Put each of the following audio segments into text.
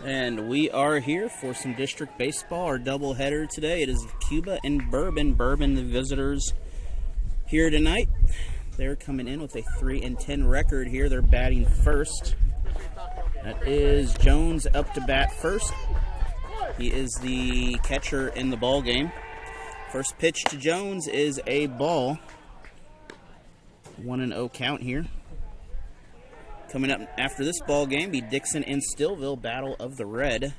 And we are here for some district baseball, our doubleheader today. It is Cuba and Bourbon. Bourbon, the visitors here tonight. They're coming in with a 3-10 record here. They're batting first. That is Jones up to bat first. He is the catcher in the ball game. First pitch to Jones is a ball. 1-0 count here. Coming up after this ball game be Dixon and Stillville, Battle of the Red.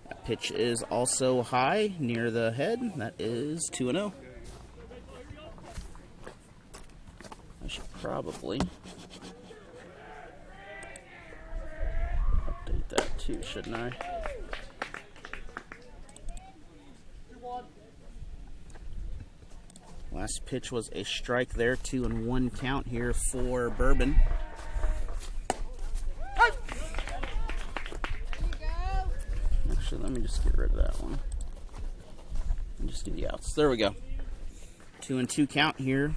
That pitch is also high near the head. That is 2-0. I should probably update that too, shouldn't I? Last pitch was a strike there, 2-1 count here for Bourbon. Actually, let me just get rid of that one. And just do the outs. There we go. 2-2 count here.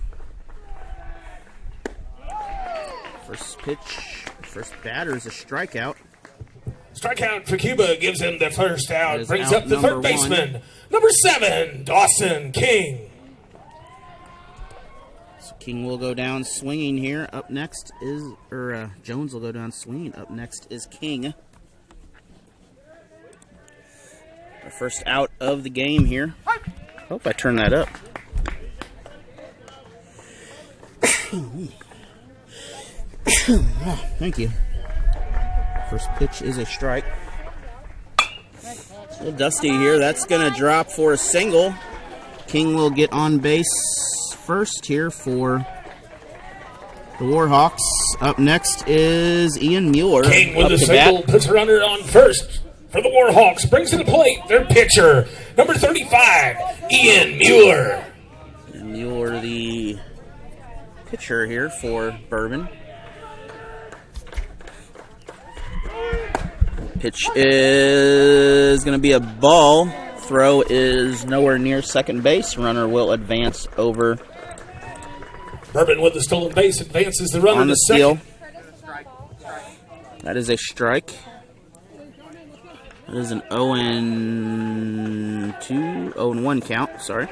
First pitch, first batter is a strikeout. Strikeout for Cuba gives him the first out. Brings up the third baseman, number 7, Dawson King. So King will go down swinging here. Up next is, Jones will go down swinging. Up next is King. Our first out of the game here. Hope I turn that up. Thank you. First pitch is a strike. It's a little dusty here. That's going to drop for a single. King will get on base first here for the Warhawks. Up next is Ian Mueller. King with a single, puts a runner on first for the Warhawks. Brings to the plate their pitcher, number 35, Ian Mueller. And Mueller, the pitcher here for Bourbon. Pitch is going to be a ball. Throw is nowhere near second base. Runner will advance over. Bourbon with the stolen base advances the runner on the to steal. Second. That is a strike. That is an 0-1 count. Sorry.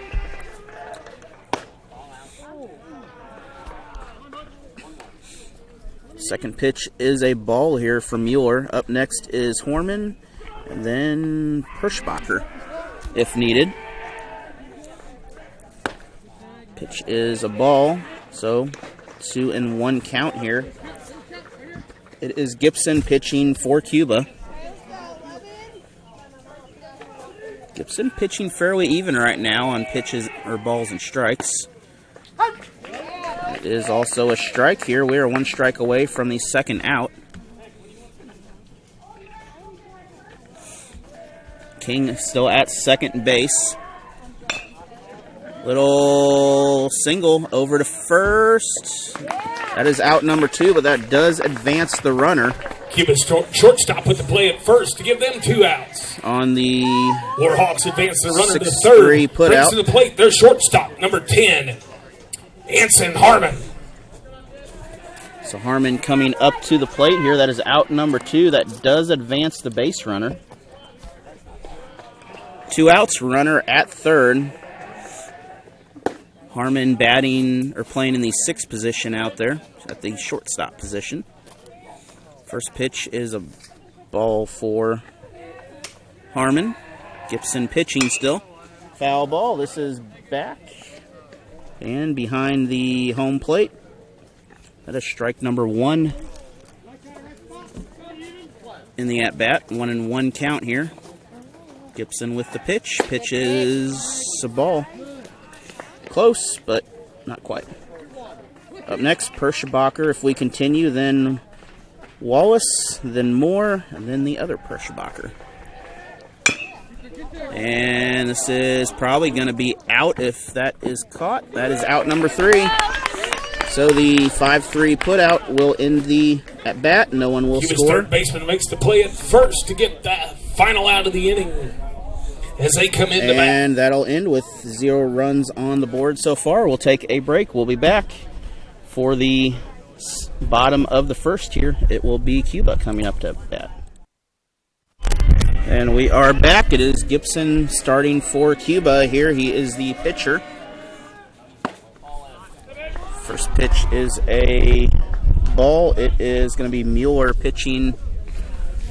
Second pitch is a ball here for Mueller. Up next is Horman, and then Perschbacher, if needed. Pitch is a ball, so 2-1 count here. It is Gibson pitching for Cuba. Gibson pitching fairly even right now on pitches or balls and strikes. It is also a strike here. We are one strike away from the second out. King still at second base. Little single over to first. That is out number 2, but that does advance the runner. Cuba's shortstop with the play at first to give them 2 outs. On the Warhawks advance the runner to third. 6-3 put Brings out. to the plate their shortstop, number 10, Anson Harmon. So Harmon coming up to the plate here. That is out number 2. That does advance the base runner. 2 outs, runner at third. Harmon batting or playing in the 6th position out there at the shortstop position. First pitch is a ball for Harmon. Gibson pitching still. Foul ball. This is back and behind the home plate. That is strike number 1 in the at-bat. 1-1 count here. Gibson with the pitch. Pitch is a ball. Close, but not quite. Up next, Perschbacher. If we continue, then Wallace, then Moore, and then the other Perschbacher. And this is probably going to be out if that is caught. That is out number 3. So the 5-3 put out will end the at-bat. No one will score. Third baseman makes the play at first to get the final out of the inning as they come in the bat. And that'll end with 0 runs on the board so far. We'll take a break. We'll be back for the Bottom of the first here, it will be Cuba coming up to bat. And we are back. It is Gibson starting for Cuba here. He is the pitcher. First pitch is a ball. It is going to be Mueller pitching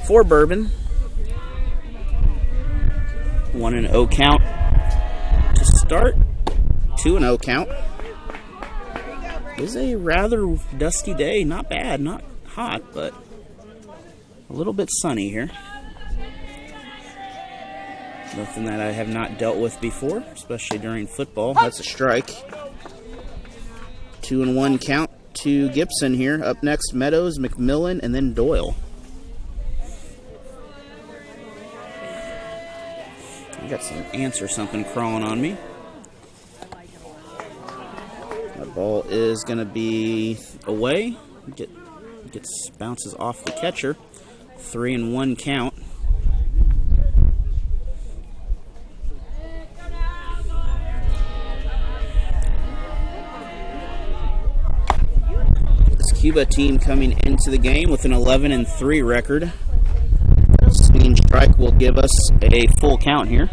for Bourbon. 1-0 count to start. 2-0 count. It is a rather dusty day. Not bad, not hot, but a little bit sunny here. Nothing that I have not dealt with before, especially during football. That's a strike. 2-1 count to Gibson here. Up next, Meadows, McMillan, and then Doyle. I got some ants or something crawling on me. That ball is going to be away. Bounces off the catcher. 3-1 count. Cuba team coming into the game with an 11-3 record. Swinging strike will give us a full count here.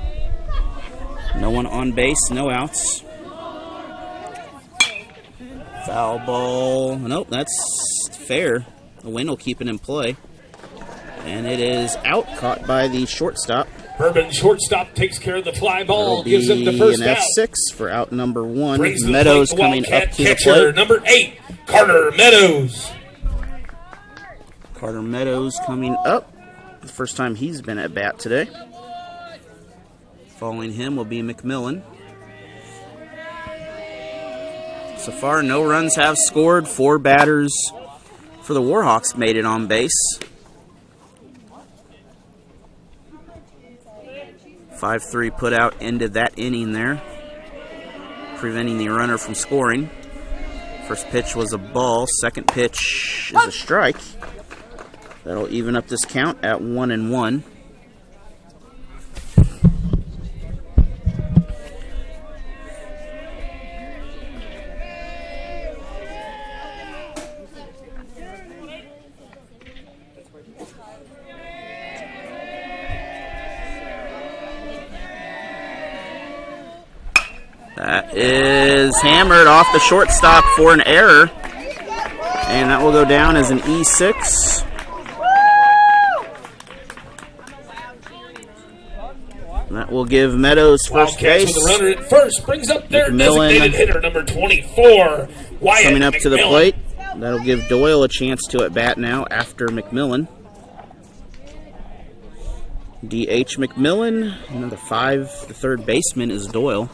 No one on base, no outs. Foul ball. Nope, that's fair. The wind will keep it in play. And it is out, caught by the shortstop. Bourbon shortstop takes care of the fly ball, gives him the first out. F6 for out number 1. Meadows coming up to the plate. Number 8, Carter Meadows. Carter Meadows coming up. The first time he's been at bat today. Following him will be McMillan. So far, no runs have scored. 4 batters for the Warhawks made it on base. 5-3 put out ended that inning there, preventing the runner from scoring. First pitch was a ball. Second pitch is a strike. That'll even up this count at 1-1. That is hammered off the shortstop for an error. And that will go down as an E6. That will give Meadows first base. With the runner at first brings up their designated hitter, number 24, Wyatt coming up McMillan. to the plate. That'll give Doyle a chance to at bat now after McMillan. DH McMillan, number 5, the third baseman is Doyle.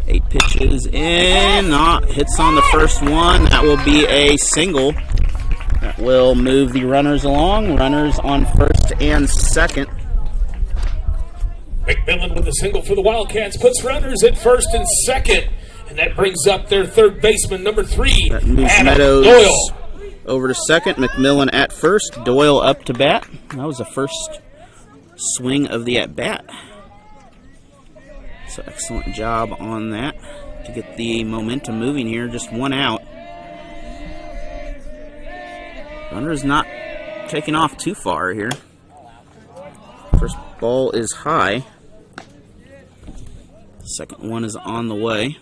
Eight pitches in, hits on the first one. That will be a single. That will move the runners along. Runners on first and second. McMillan with a single for the Wildcats puts runners at first and second. And that brings up their third baseman, number 3, that moves Adam Meadows Doyle. over to second. McMillan at first. Doyle up to bat. That was the first swing of the at-bat. So excellent job on that to get the momentum moving here. Just 1 out. Runner's not taking off too far here. First ball is high. Second one is on the way.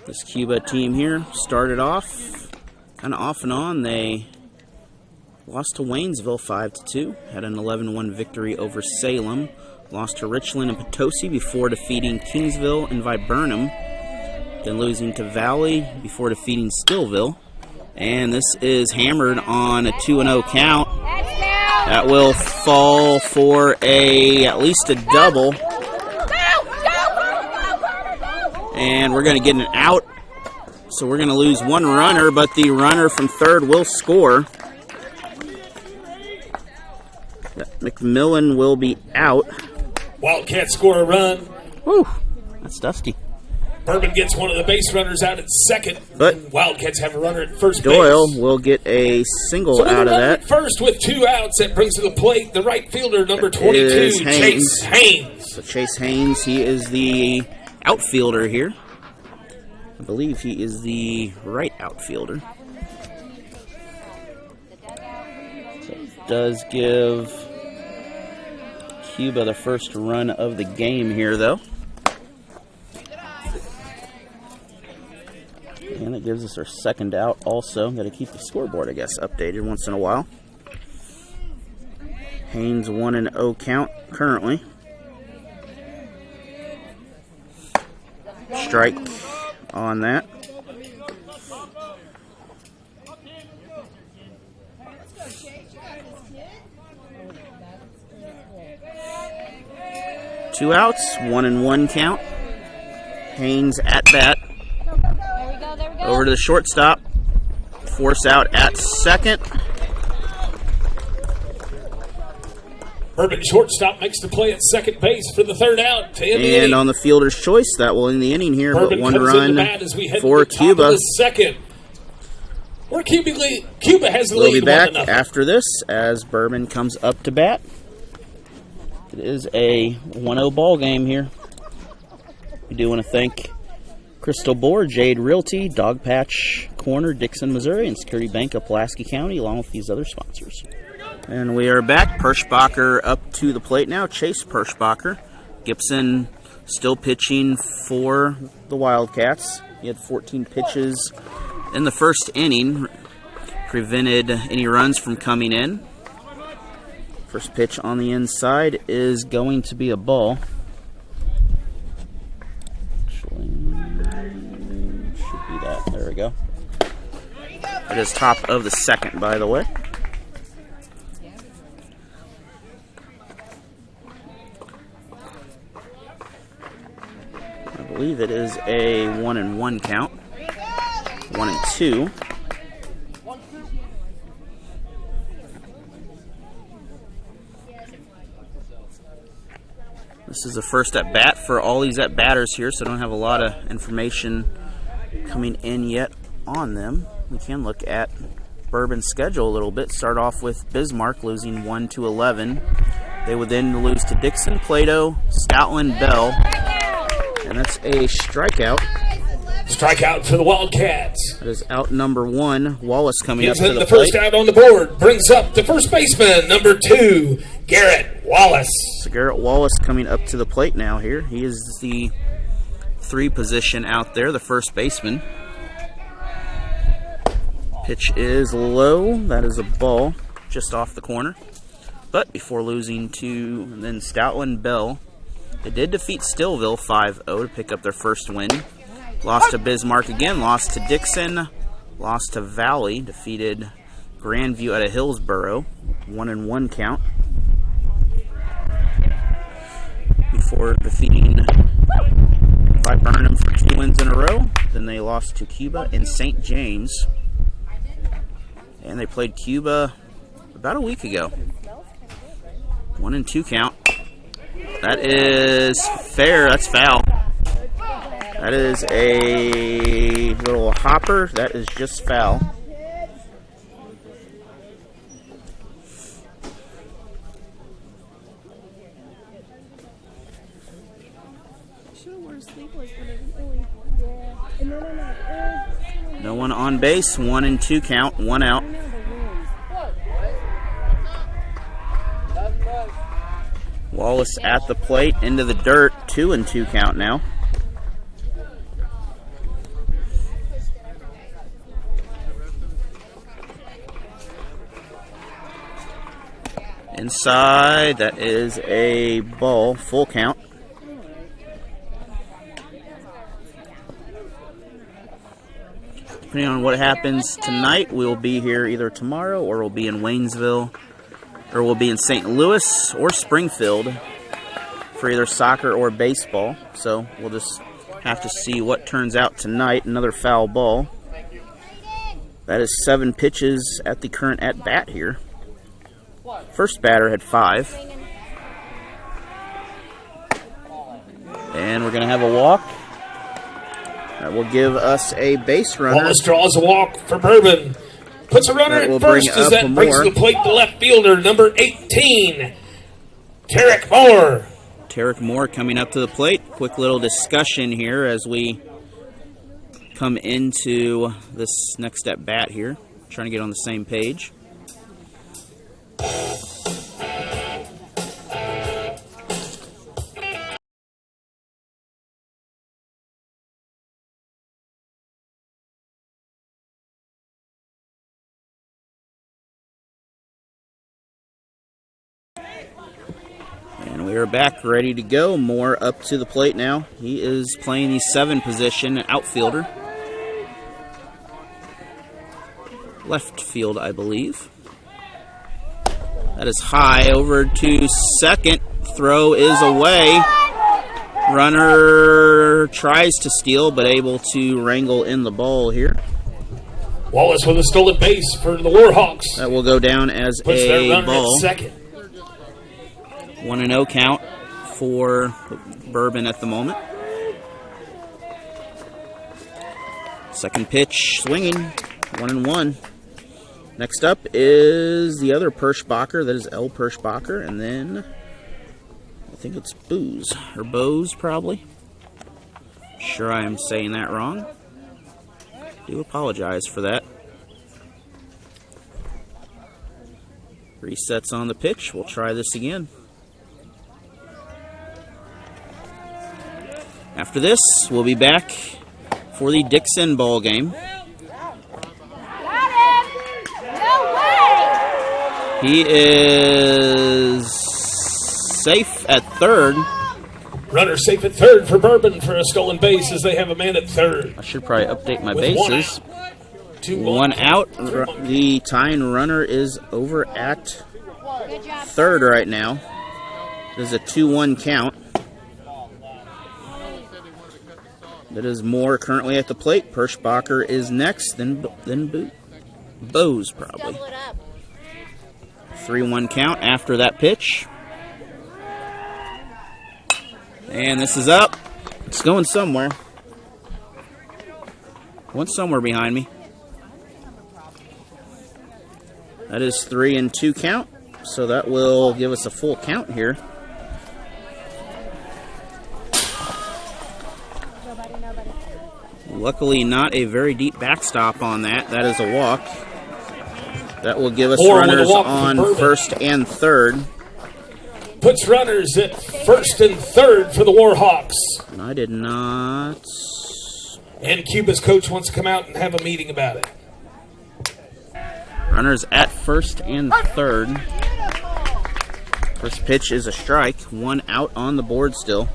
This Cuba team here started off kind of off and on. They lost to Waynesville 5-2, had an 11-1 victory over Salem, lost to Richland and Potosi before defeating Kingsville and Viburnum, then losing to Valley before defeating Stillville. And this is hammered on a 2-0 count. That will fall for at least a double. And we're going to get an out. So we're going to lose 1 runner, but the runner from third will score. McMillan will be out. Wildcats score a run. Whew, that's dusty. Bourbon gets one of the base runners out at second. But Wildcats have a runner at first Doyle base. will get a single So out of that. At first with 2 outs, that brings to the plate the right fielder, number 22, Chase Haynes. So Chase Haynes, he is the outfielder here. I believe he is the right outfielder. So it does give Cuba the first run of the game here, though. And it gives us our second out also. Got to keep the scoreboard, I guess, updated once in a while. Haynes 1-0 count currently. Strike on that. Two outs, 1-1 count. Haynes at bat. Over to the shortstop. Force out at second. Bourbon shortstop makes the play at second base for the third out. And on the fielder's choice, that will end the inning here. Bourbon but one comes run in the bat as we head for to the top of Cuba. the second. Where Cuba has the We'll lead. be back 1-0. after this as Bourbon comes up to bat. It is a 1-0 ball game here. We do want to thank Crystal Board, Jade Realty, Dog Patch Corner, Dixon, Missouri, and Security Bank of Pulaski County, along with these other sponsors. And we are back. Perschbacher up to the plate now. Chase Perschbacher. Gibson still pitching for the Wildcats. He had 14 pitches in the first inning. Prevented any runs from coming in. First pitch on the inside is going to be a ball. Actually, should be that. There we go. It is top of the second, by the way. I believe it is a 1-1 count. 1-2. This is the first at bat for all these at batters here, so I don't have a lot of information coming in yet on them. We can look at Bourbon's schedule a little bit. Start off with Bismarck losing 1-11. They would then lose to Dixon, Plato, Stoutland, Bell, and that's a strikeout. Strikeout for the Wildcats. That is out number 1. Wallace coming up to the plate. First out on the board brings up the first baseman, number 2, Garrett Wallace. So Garrett Wallace coming up to the plate now here. He is the 3 position out there, the first baseman. Pitch is low. That is a ball just off the corner. But before losing to then Stoutland Bell, they did defeat Stillville 5-0 to pick up their first win. Lost to Bismarck again, lost to Dixon, lost to Valley, defeated Grandview out of Hillsboro, 1-1 count. Before defeating by Burnham for 2 wins in a row. Then they lost to Cuba and St. James. And they played Cuba about a week ago. 1-2 count. That is fair. That's foul. That is a little hopper. That is just foul. No one on base. 1-2 count. 1 out. Wallace at the plate, into the dirt. 2-2 count now. Inside, that is a ball, full count. Depending on what happens tonight, we'll be here either tomorrow or we'll be in Waynesville or we'll be in St. Louis or Springfield for either soccer or baseball. So we'll just have to see what turns out tonight. Another foul ball. That is 7 pitches at the current at-bat here. First batter had 5. And we're going to have a walk. That will give us a base runner. Wallace draws a walk for Bourbon. Puts a runner at first as that brings to the plate the left fielder, number 18, Tarek Moore. Tarek Moore coming up to the plate. Quick little discussion here as we come into this next at bat here. Trying to get on the same page. And we are back, ready to go. Moore up to the plate now. He is playing the 7 position, outfielder. Left field, I believe. That is high, over to second. Throw is away. Runner tries to steal, but able to wrangle in the ball here. Wallace with a stolen base for the Warhawks. That will go down as Puts their a runner ball. at second. 1-0 count for Bourbon at the moment. Second pitch swinging, 1-1. Next up is the other Perschbacher, that is L. Perschbacher, and then I think it's Booze, or Bose probably. Sure I am saying that wrong. Do apologize for that. Resets on the pitch, we'll try this again. After this, we'll be back for the Dixon ball game. He is safe at third. Runner safe at third for Bourbon for a stolen base as they have a man at third. I should probably update my With bases. One out. The tying runner is over at third right now. There's a 2-1 count. That is Moore currently at the plate. Perschbacher is next, then Bose probably. 3-1 count after that pitch. And this is up. It's going somewhere. Went somewhere behind me. That is 3-2 count. So that will give us a full count here. Luckily, not a very deep backstop on that. That is a walk. That will give us runners on first and third. Puts runners at first and third for the Warhawks. And I did not. And Cuba's coach wants to come out and have a meeting about it. Runners at first and third. First pitch is a strike. 1 out on the board still.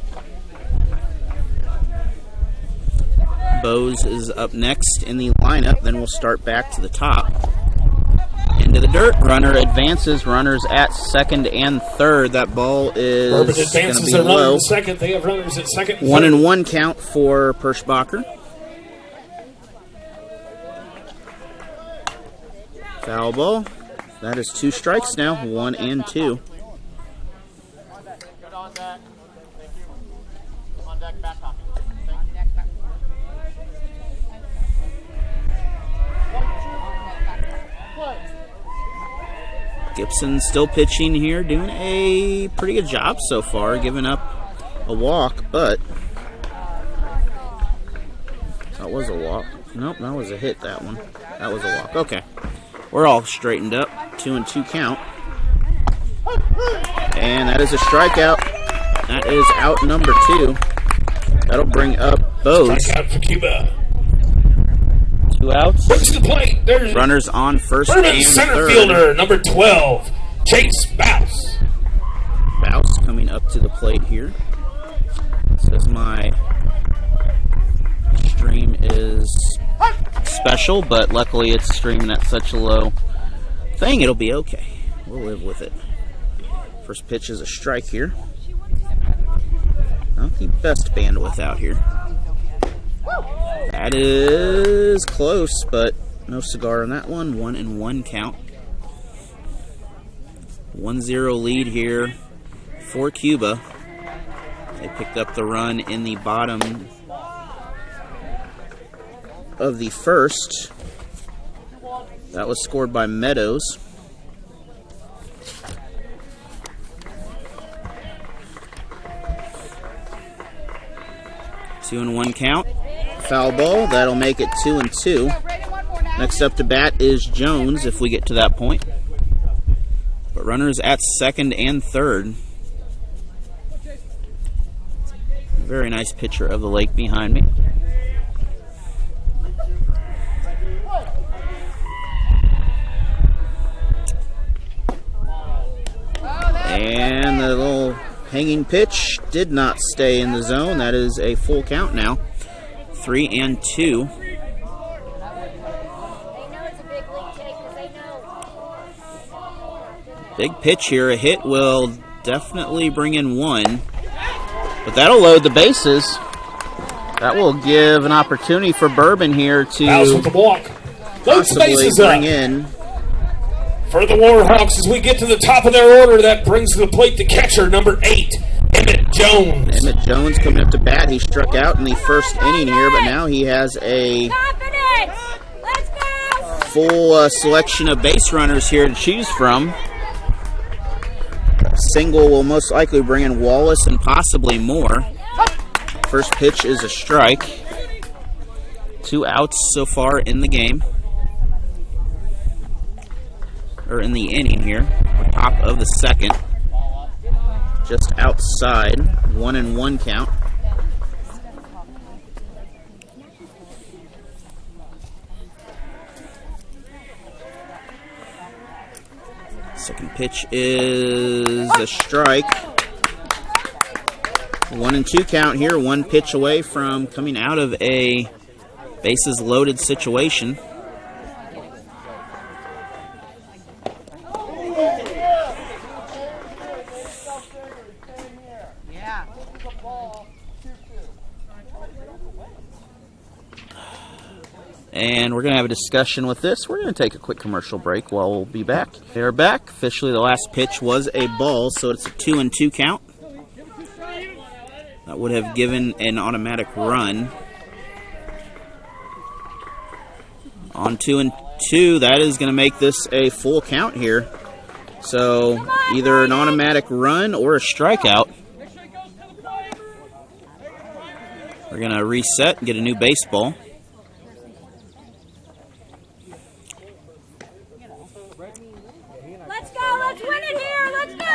Bose is up next in the lineup. Then we'll start back to the top. Into the dirt. Runner advances. Runners at second and third. That ball is Bourbon going to advances be their runner low. at second. They have runners at second. 1-1 count for Perschbacher. Foul ball. That is 2 strikes now. 1 and 2. Gibson still pitching here, doing a pretty good job so far, giving up a walk, but that was a walk. Nope, that was a hit, that one. That was a walk. Okay. We're all straightened up. 2-2 count. And that is a strikeout. That is out number 2. That'll bring up Bose. Strikeout for Cuba. 2 outs. Brings to the plate. There's Runners on first Bourbon and center third. fielder, number 12, Chase Bouse. Bouse coming up to the plate here. Says my stream is special, but luckily it's streaming at such a low thing, it'll be okay. We'll live with it. First pitch is a strike here. Not the best bandwidth out here. That is close, but no cigar on that one. 1-1 count. 1-0 lead here for Cuba. They picked up the run in the bottom top of the first. That was scored by Meadows. Two and one count. Foul ball. That'll make it 2-2. Next up to bat is Jones if we get to that point. But runners at second and third. Very nice picture of the lake behind me. And the little hanging pitch did not stay in the zone. That is a full count now. 3-2. Big pitch here. A hit will definitely bring in one. But that'll load the bases. That will give an opportunity for Bourbon here to possibly bring in. For the Warhawks, as we get to the top of their order, that brings to the plate the catcher, number 8, Emmett Jones. Emmett Jones coming up to bat. He struck out in the first inning here, but now he has a full selection of base runners here to choose from. Single will most likely bring in Wallace and possibly more. First pitch is a strike. 2 outs so far in the game. Or in the inning here. We're top of the second. Just outside. 1-1 count. Second pitch is a strike. 1-2 count here. 1 pitch away from coming out of a bases loaded situation. And we're going to have a discussion with this. We're going to take a quick commercial break while we'll be back. They're back. Officially, the last pitch was a ball, so it's a 2-2 count. That would have given an automatic run. On 2-2, that is going to make this a full count here. So either an automatic run or a strikeout. We're going to reset and get a new baseball. Let's go, let's win it here, let's go!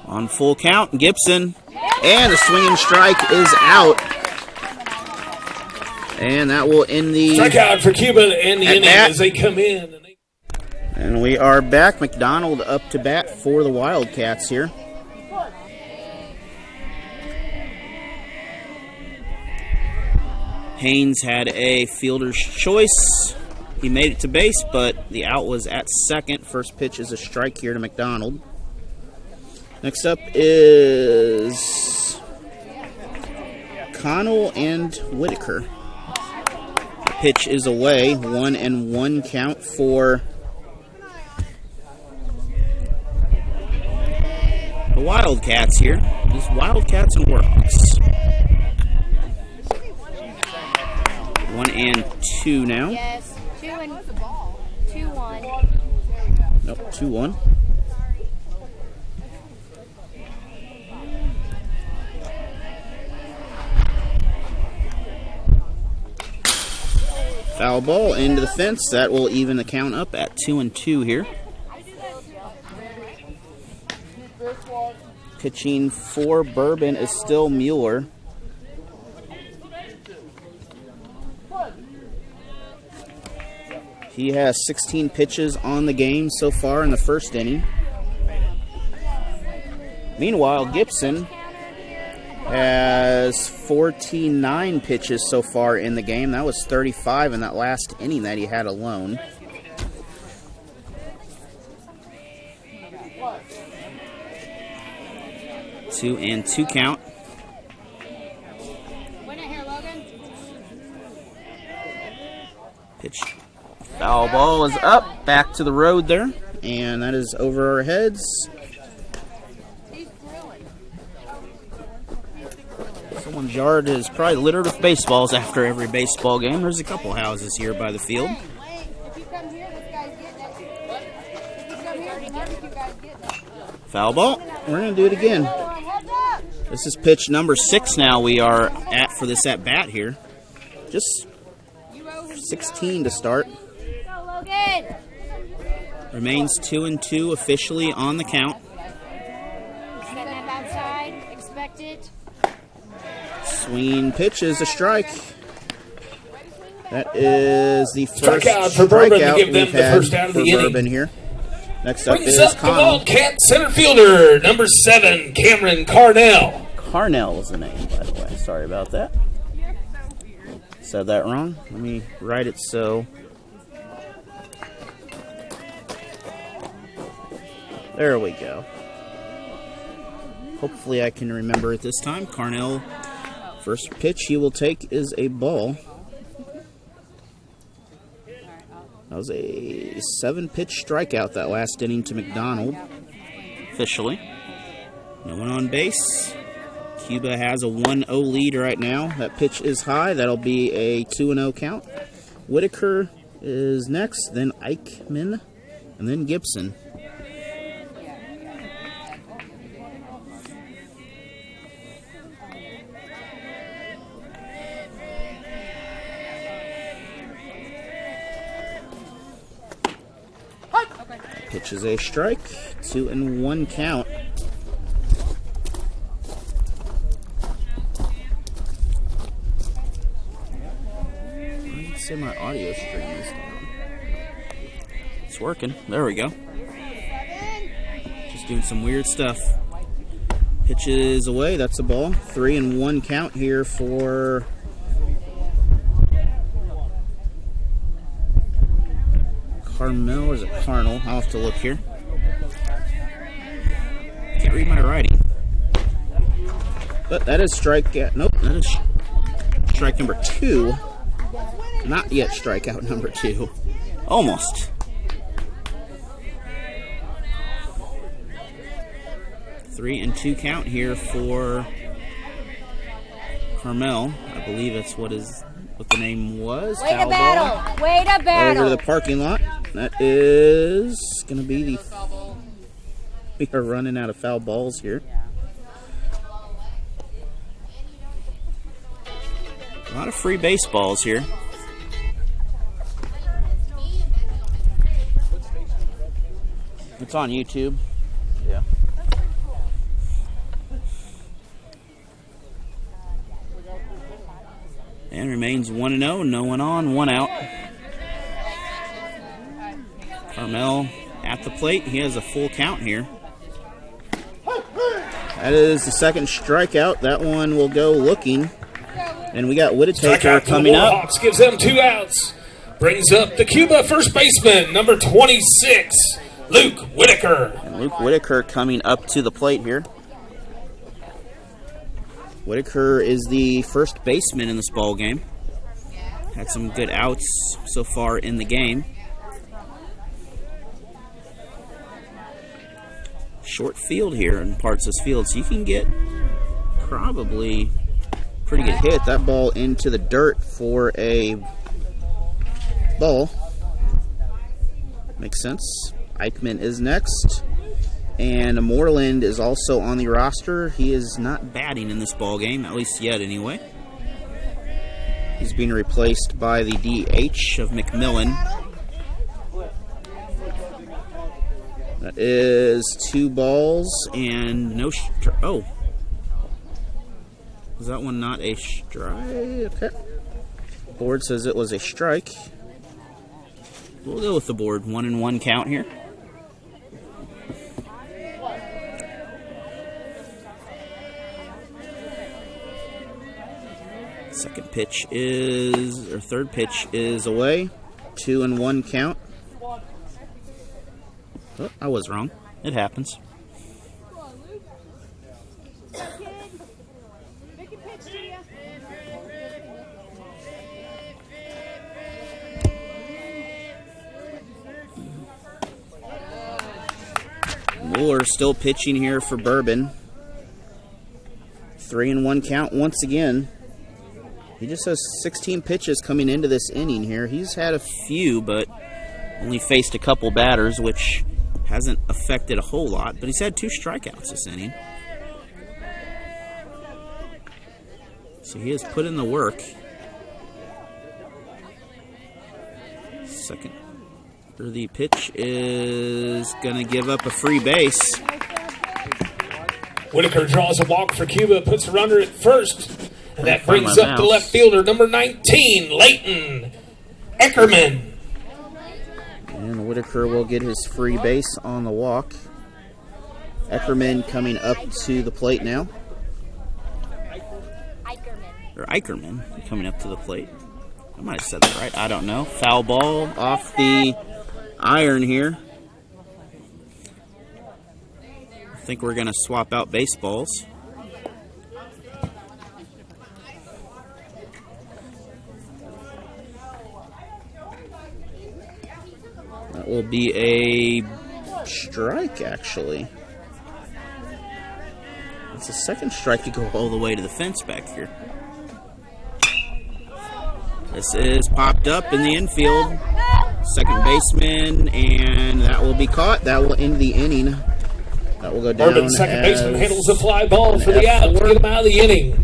On full count, Gibson. And the swinging strike is out. And that will end the strikeout for Cuba and the inning as they come in. And we are back. McDonald up to bat for the Wildcats here. Haynes had a fielder's choice. He made it to base, but the out was at second. First pitch is a strike here to McDonald. Next up is Connell and Whitaker. The pitch is away. 1-1 count for the Wildcats here. These Wildcats and Warhawks. 1-2 now. Yes, 2-1. Nope, 2-1. Foul ball into the fence. That will even the count up at 2-2 here. Pitching for Bourbon is still Mueller. He has 16 pitches on the game so far in the first inning. Meanwhile, Gibson has 49 pitches so far in the game. That was 35 in that last inning that he had alone. Two and 2 count. Win it here, Logan. Pitch. Foul ball is up, back to the road there, and that is over our heads. Mom's yard is probably littered with baseballs after every baseball game. There's a couple houses here by the field. If you come here, this guy's getting it. If you come here, the barbecue guy's getting it. Foul ball. We're going to do it again. Heads up. This is pitch number 6 now we are at for this at-bat here. Just 16 to start. Go, Logan. Remains 2-2 officially on the count. Step outside. Expect it. Swing pitch is a strike. That is the first Strikeout for Bourbon to give them we've the had first out of for the inning. Bourbon here. Next up Brings is up the Connell. Wildcat center fielder, number 7, Cameron Carnell. Carnell is the name, by the way. Sorry about that. Said that wrong. Let me write it so. There we go. Hopefully I can remember it this time. Carnell, first pitch he will take is a ball. That was a 7-pitch strikeout that last inning to McDonald. Officially. No one on base. Cuba has a 1-0 lead right now. That pitch is high. That'll be a 2-0 count. Whitaker is next, then Eichmann, and then Gibson. Pitch is a strike. 2-1 count. I'd say my audio stream is down. It's working. There we go. Just doing some weird stuff. Pitch is away. That's a ball. 3-1 count here for Carmel, or is it Carnell? I'll have to look here. Can't read my writing. But that is strike. Nope, that is strike number 2. Not yet strikeout number 2. Almost. Three and 2 count here for Carmel. I believe that's what the name was. Way to Foul battle. ball. Way to battle. Over to the parking lot. That is going to be the... We are running out of foul balls here. A lot of free baseballs here. It's on YouTube. Yeah. And remains 1-0. No one on, 1 out. Carmel at the plate. He has a full count here. That is the second strikeout. That one will go looking. And we got Whitaker coming up. Hawks gives them 2 outs. Brings up the Cuba first baseman, number 26, Luke Whitaker. And Luke Whitaker coming up to the plate here. Whitaker is the first baseman in this ball game. Had some good outs so far in the game. Short field here in parts of this field, so you can get probably pretty good hit. That ball into the dirt for a ball. Makes sense. Eichmann is next. And Moreland is also on the roster. He is not batting in this ball game, at least yet anyway. He's being replaced by the DH of McMillan. That is 2 balls and no oh. Was that one not a strike? Okay. Board says it was a strike. We'll go with the board. 1-1 count here. Second pitch is, or third pitch is away. 2-1 count. Oh, I was wrong. It happens. Mueller still pitching here for Bourbon. 3-1 count once again. He just has 16 pitches coming into this inning here. He's had a few, but only faced a couple batters, which hasn't affected a whole lot. But he's had 2 strikeouts this inning. So he has put in the work. The pitch is going to give up a free base. Whitaker draws a walk for Cuba, puts a runner at first. And that brings up the left fielder, number 19, Leighton Eckerman. And Whitaker will get his free base on the walk. Eckerman coming up to the plate now. Eicherman coming up to the plate. I might have said that right. I don't know. Foul ball off the iron here. I think we're going to swap out baseballs. That will be a strike, actually. It's a second strike to go all the way to the fence back here. This is popped up in the infield. Second baseman, and that will be caught. That will end the inning. That will go down. Bourbon, second baseman, handles the fly ball for the out to get him out of the inning.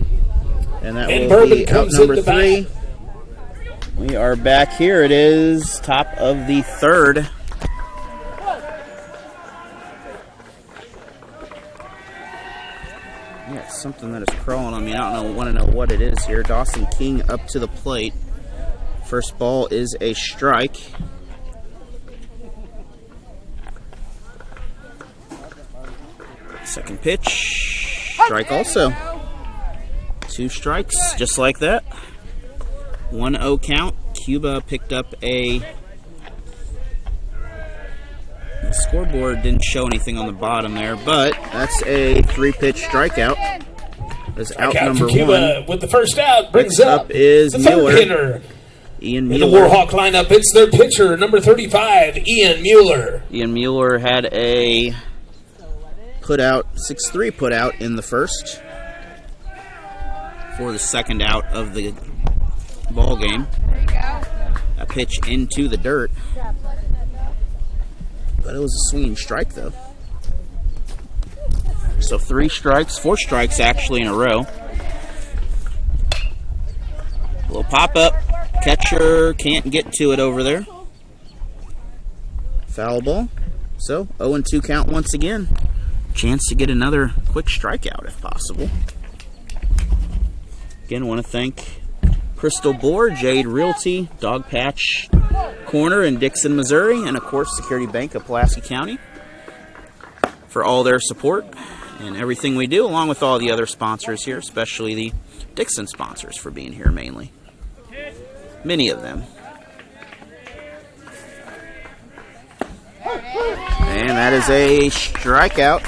And that will be out number 3. We are back here. It is top of the 3rd. Yeah, it's something that is crawling on me. I don't know. Want to know what it is here. Dawson King up to the plate. First ball is a strike. Second pitch, strike also. 2 strikes, just like that. 1-0 count. Cuba picked up the scoreboard didn't show anything on the bottom there, but that's a 3-pitch strikeout. That's out number 1. Cuba with the first out brings up is the third hitter. Ian In Mueller. the Warhawk lineup, it's their pitcher, number 35, Ian Mueller. Ian Mueller had a 6-3 put out in the first for the second out of the ball game. A pitch into the dirt, but it was a swinging strike though. So 4 strikes actually in a row. A little pop up. Catcher can't get to it over there. Foul ball. So 0-2 count once again. Chance to get another quick strikeout if possible. Again, want to thank Crystal Board, Jade Realty, Dog Patch Corner in Dixon, Missouri, and of course Security Bank of Pulaski County for all their support and everything we do, along with all the other sponsors here, especially the Dixon sponsors for being here mainly. Many of them. And that is a strikeout.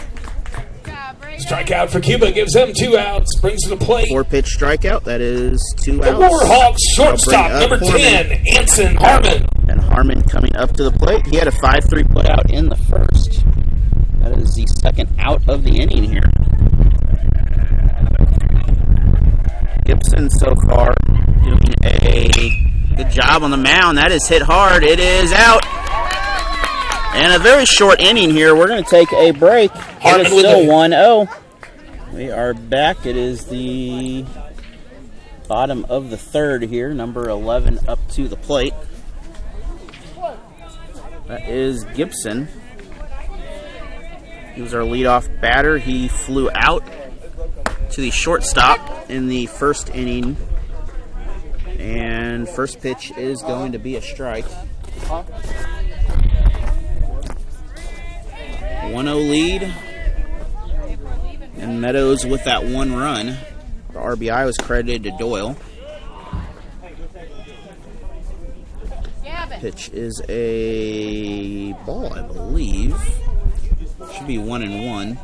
Strikeout for Cuba gives them 2 outs, brings to the plate. 4-pitch strikeout. That is 2 outs. The Warhawks shortstop, number 10, Anson Harmon. And Harmon coming up to the plate. He had a 5-3 put out in the first. That is the second out of the inning here. Gibson so far doing a good job on the mound. That is hit hard. It is out. And a very short inning here. We're going to take a break. It is still 1-0. We are back. It is the bottom of the 3rd here. Number 11 up to the plate. That is Gibson. He was our leadoff batter. He flew out to the shortstop in the first inning. And first pitch is going to be a strike. 1-0 lead. And Meadows with that 1 run. The RBI was credited to Doyle. Pitch is a ball, I believe. Should be 1-1.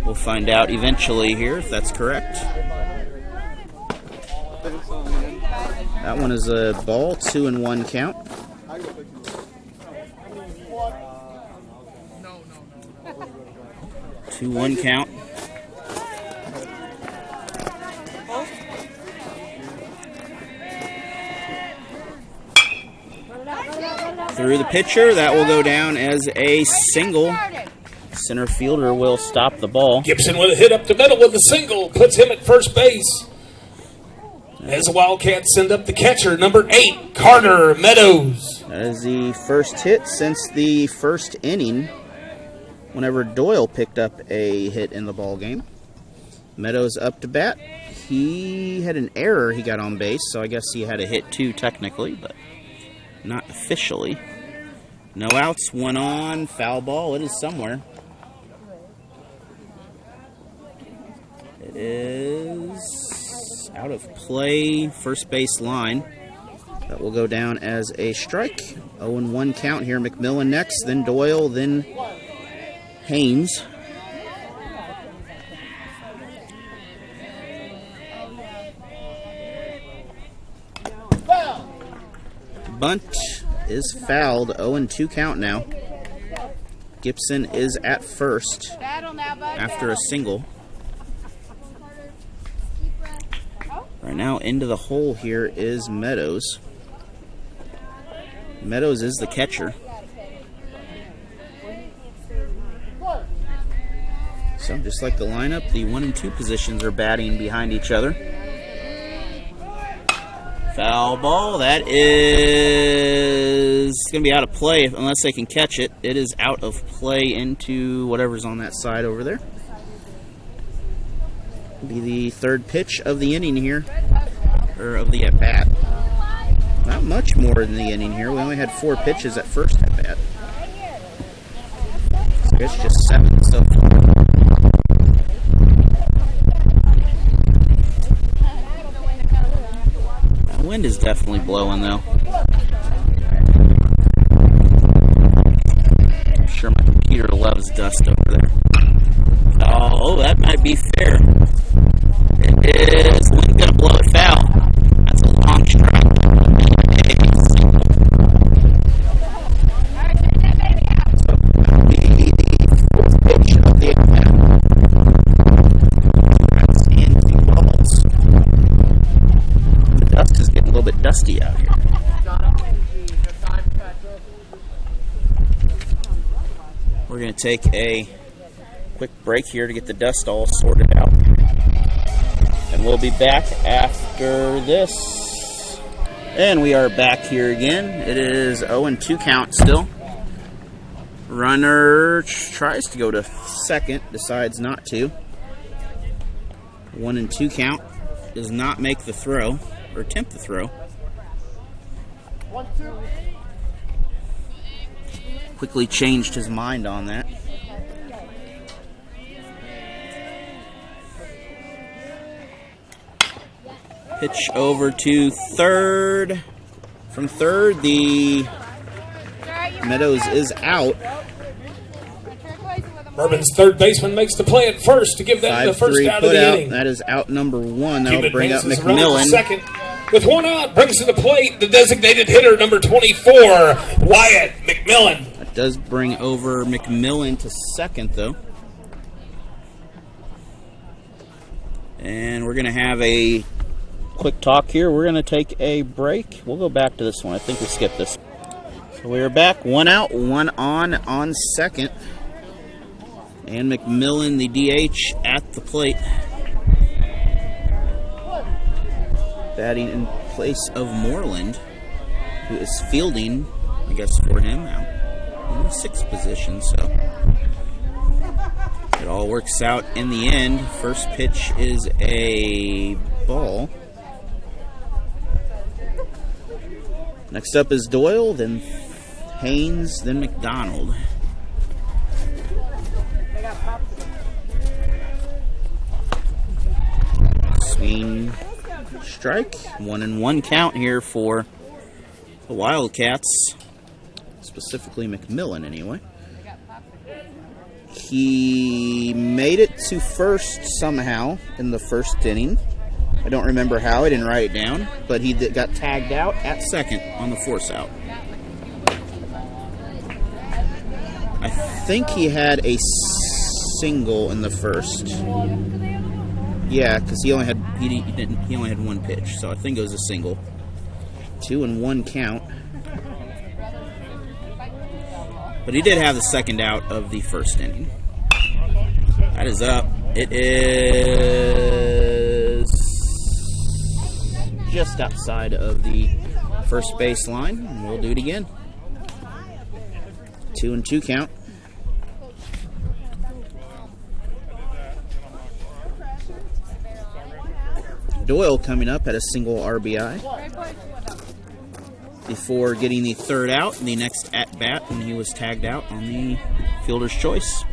We'll find out eventually here if that's correct. That one is a ball, 2-1 count. Two 1 count. Through the pitcher, that will go down as a single. Center fielder will stop the ball. Gibson with a hit up the middle with a single, puts him at first base. As the Wildcats send up the catcher, number 8, Carter Meadows. That is the first hit since the first inning, whenever Doyle picked up a hit in the ball game. Meadows up to bat. He had an error he got on base, so I guess he had a hit too technically, but not officially. No outs, 1 on, foul ball. It is somewhere. It is out of play, first base line. That will go down as a strike. 0-1 count here. McMillan next, then Doyle, then Haynes. Bunt is fouled. 0-2 count now. Gibson is at first after a single. Right now into the hole here is Meadows. Meadows is the catcher. So just like the lineup, the 1 and 2 positions are batting behind each other. Foul ball. That is going to be out of play unless they can catch it. It is out of play into whatever's on that side over there. Be the third pitch of the inning here, or of the at-bat. Not much more than the inning here. We only had 4 pitches at first at-bat. So it's just 7 so far. The wind is definitely blowing, though. I'm sure my computer loves dust over there. Oh, that might be fair. It is. Wind's going to blow it foul. That's a long strike. So that'll be the 4th pitch of the at-bat. And 2 balls. The dust is getting a little bit dusty out here. We're going to take a quick break here to get the dust all sorted out. And we'll be back after this. And we are back here again. It is 0-2 count still. Runner tries to go to second, decides not to. 1-2 count. Does not make the throw, or attempt the throw. 1-2. Quickly changed his mind on that. Pitch over to third. From third, the Meadows is out. Bourbon's third baseman makes the play at first to give them the first out of the inning. That is out number 1. That will bring up McMillan. Second. With 1 out, brings to the plate the designated hitter, number 24, Wyatt McMillan. That does bring over McMillan to second, though. And we're going to have a quick talk here. We're going to take a break. We'll go back to this one. I think we skipped this. So we are back. 1 out, 1 on second. And McMillan, the DH, at the plate. Batting in place of Moreland, who is fielding, I guess, for him now in the 6th position. So it all works out in the end. First pitch is a ball. Next up is Doyle, then Haynes, then McDonald. Swing, strike. 1-1 count here for the Wildcats, specifically McMillan anyway. He made it to first somehow in the first inning. I don't remember how. I didn't write it down, but he got tagged out at second on the force out. I think he had a single in the first. Yeah, because he only had 1 pitch, so I think it was a single. 2-1 count. But he did have the second out of the first inning. That is up. It is just outside of the first base line. And we'll do it again. 2-2 count. Doyle coming up at a single RBI before getting the third out in the next at-bat when he was tagged out on the fielder's choice.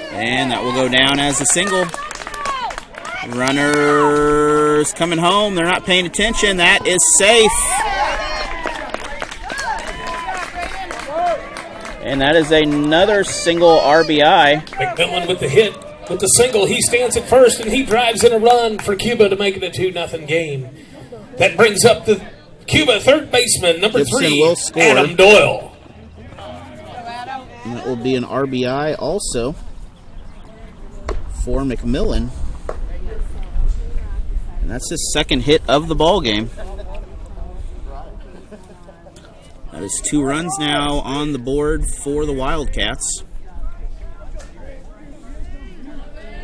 And that will go down as a single. Runners coming home. They're not paying attention. That is safe. And that is another single RBI. McMillan with the hit. With the single, he stands at first, and he drives in a run for Cuba to make it a 2-0 game. That brings up the Cuba third baseman, number Gibson 3, will score. Adam Doyle. And that will be an RBI also for McMillan. And that's his second hit of the ball game. That is 2 runs now on the board for the Wildcats.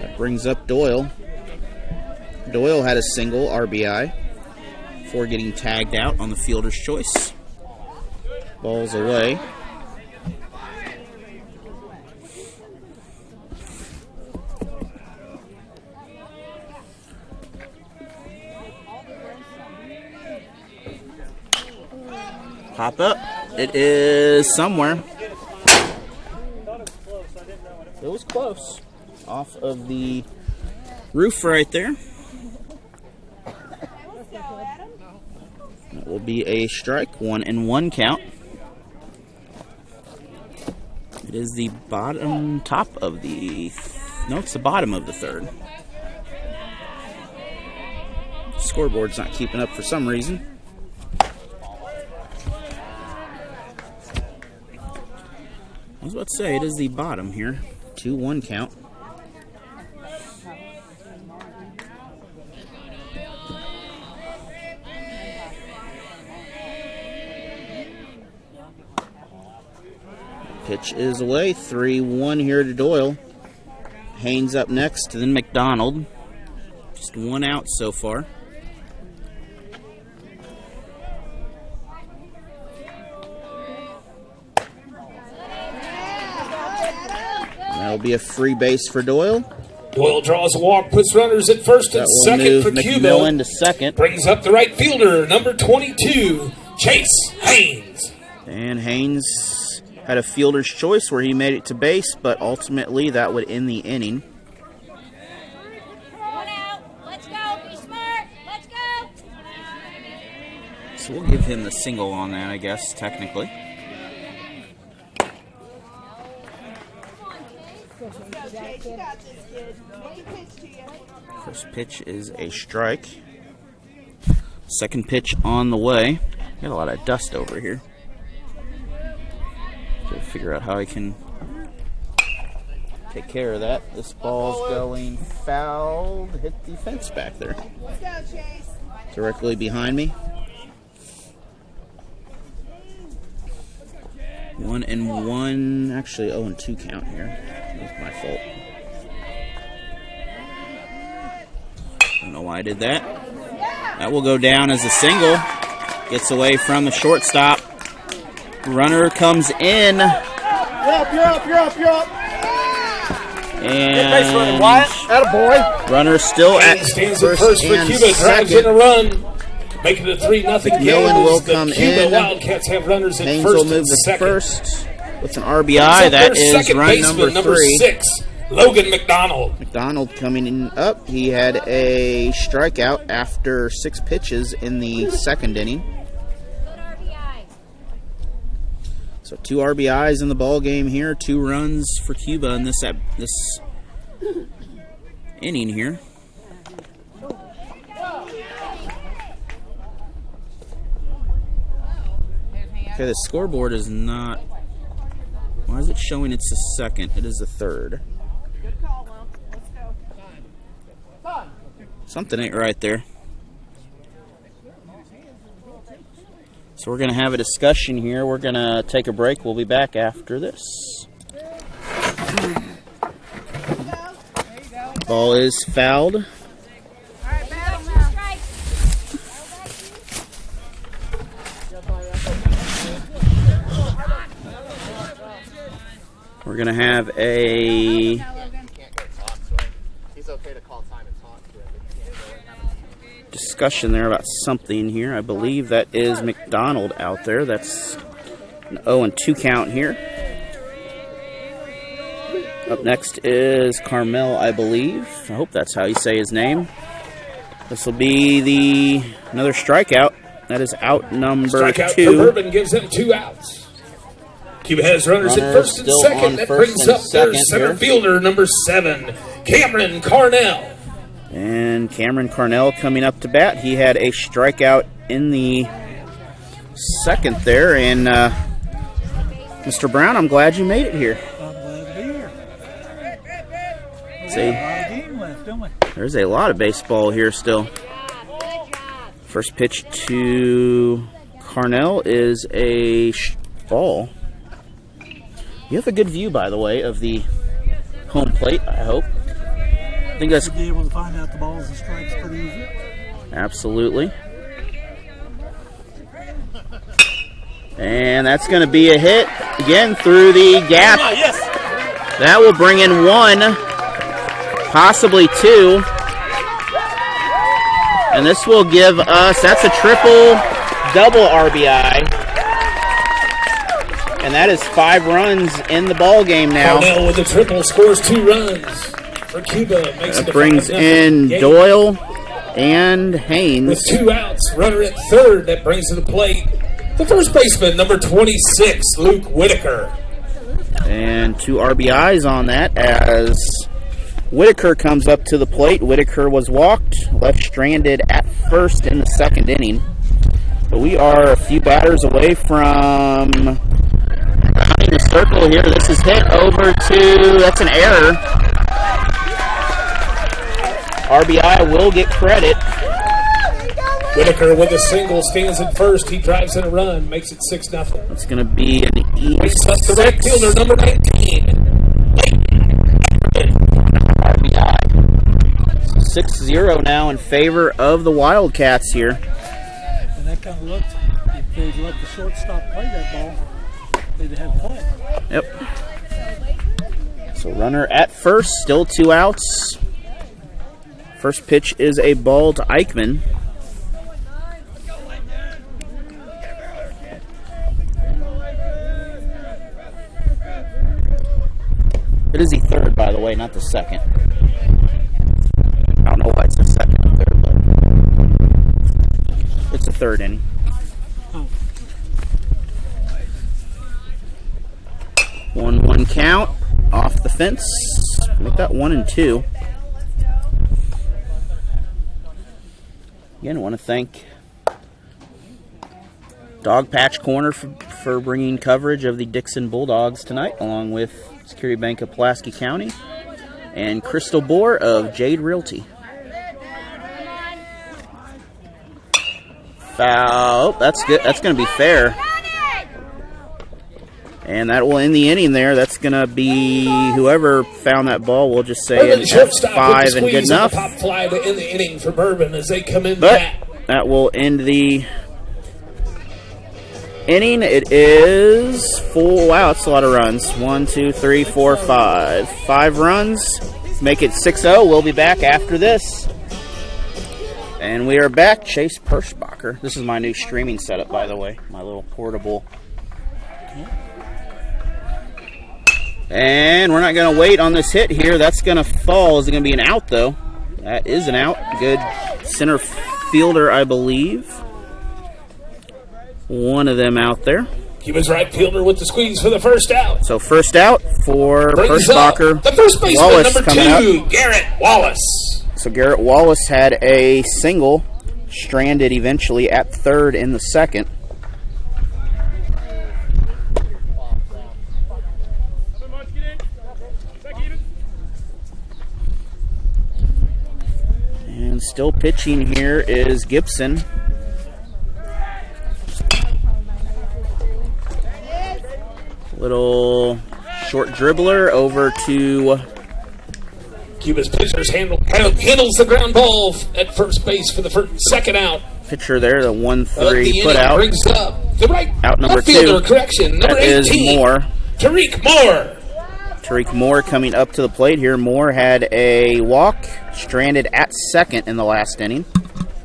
That brings up Doyle. Doyle had a single RBI before getting tagged out on the fielder's choice. Ball's away. Pop up. It is somewhere. It was close. Off of the roof right there. That will be a strike. 1-1 count. It is the top of the... No, it's the bottom of the third. Scoreboard's not keeping up for some reason. I was about to say, it is the bottom here. 2-1 count. Pitch is away. 3-1 here to Doyle. Haynes up next, then McDonald. Just 1 out so far. That'll be a free base for Doyle. Doyle draws a walk, puts runners at first and second for Cuba. McMillan to second. Brings up the right fielder, number 22, Chase Haynes. And Haynes had a fielder's choice where he made it to base, but ultimately that would end the inning. 1 out. Let's go. Be smart. Let's go. So we'll give him the single on that, I guess, technically. First pitch is a strike. Second pitch on the way. Got a lot of dust over here. Gotta figure out how I can take care of that. This ball's going foul. Hit the fence back there. Directly behind me. 1-1. Actually, 0-2 count here. That's my fault. Don't know why I did that. That will go down as a single. Gets away from the shortstop. Runner comes in. You're up. And Wyatt, attaboy. Runner still at Stands first at first for and Cuba, drives in a second. run. Making it a 3-0 game. McMillan will The come Cuba in. Wildcats have runners at Haynes first will move and to second. first with an RBI. That is Second run baseman, number 3. 6, Logan McDonald. McDonald coming in up. He had a strikeout after 6 pitches in the second inning. Good RBI. So 2 RBIs in the ball game here. 2 runs for Cuba in this inning here. Okay, the scoreboard is not... Why is it showing it's the second? It is the third. Good call, Will. Let's go. Something ain't right there. So we're going to have a discussion here. We're going to take a break. We'll be back after this. Ball is fouled. We're going to have a discussion there about something here. I believe that is McDonald out there. That's an 0-2 count here. Up next is Carmel, I believe. I hope that's how you say his name. This will be another strikeout. That is out number Strikeout 2. for Bourbon gives them 2 outs. Cuba has runners at first and second. That brings up their center fielder, number 7, Cameron Carnell. And Cameron Carnell coming up to bat. He had a strikeout in the second there. And Mr. Brown, I'm glad you made it here. I'm glad to be here. See, A lot of game left, don't we? there's a lot of baseball here still. First pitch to Carnell is a ball. You have a good view, by the way, of the home plate, I hope. I think that's... You'll be able to find out the balls and strikes pretty easy. Absolutely. And that's going to be a hit again through the gap. Yes. That will bring in 1, possibly 2. And this will give us, that's a triple double RBI. And that is 5 runs in the ball game now. Carnell with a triple scores 2 runs for Cuba. Makes it That a brings 5-0 in game. Doyle and Haynes. With 2 outs, runner at third. That brings to the plate the first baseman, number 26, Luke Whitaker. And 2 RBIs on that as Whitaker comes up to the plate. Whitaker was walked, left stranded at first in the second inning. But we are a few batters away from rounding the circle here. This is hit over to, that's an error. RBI will get credit. Whitaker with a single stands at first. He drives in a run, makes it 6-0. It's going to be an Brings up the right fielder, number 19. RBI. 6-0 now in favor of the Wildcats here. And that kind of looked, if they'd let the shortstop play that ball, they'd have fun. Yep. So runner at first, still 2 outs. First pitch is a ball to Eichmann. It is the third, by the way, not the second. I don't know why it's the second up there, but it's the third inning. 1-1 count off the fence. Make that 1-2. Again, I want to thank Dog Patch Corner for bringing coverage of the Dixon Bulldogs tonight, along with Security Bank of Pulaski County and Crystal Bohr of Jade Realty. Foul. Oh, that's good. That's going to be fair. And that will end the inning there. That's going to be whoever found that ball. We'll just say an F5 and good enough. Top fly to end the inning for Bourbon as they come in But back. that will end the inning. It is full. Wow, that's a lot of runs. 1, 2, 3, 4, 5. 5 runs. Make it 6-0. We'll be back after this. And we are back. Chase Perschbacher. This is my new streaming setup, by the way. My little portable. And we're not going to wait on this hit here. That's going to fall. Is it going to be an out, though? That is an out. Good center fielder, I believe. One of them out there. Cuba's right fielder with the squeeze for the first out. So first out for Perschbacher. The first baseman, Wallace number coming 2, Garrett Wallace. So Garrett Wallace had a single, stranded eventually at third in the second. And still pitching here is Gibson. Little short dribbler over to Cuba's pitcher handles the ground ball at first base for the second out. pitcher there, the 1-3 The put inning out. brings up the right Out number left fielder, 2. correction, number That is 18. Moore. Tariq Moore. Tariq Moore coming up to the plate here. Moore had a walk, stranded at second in the last inning,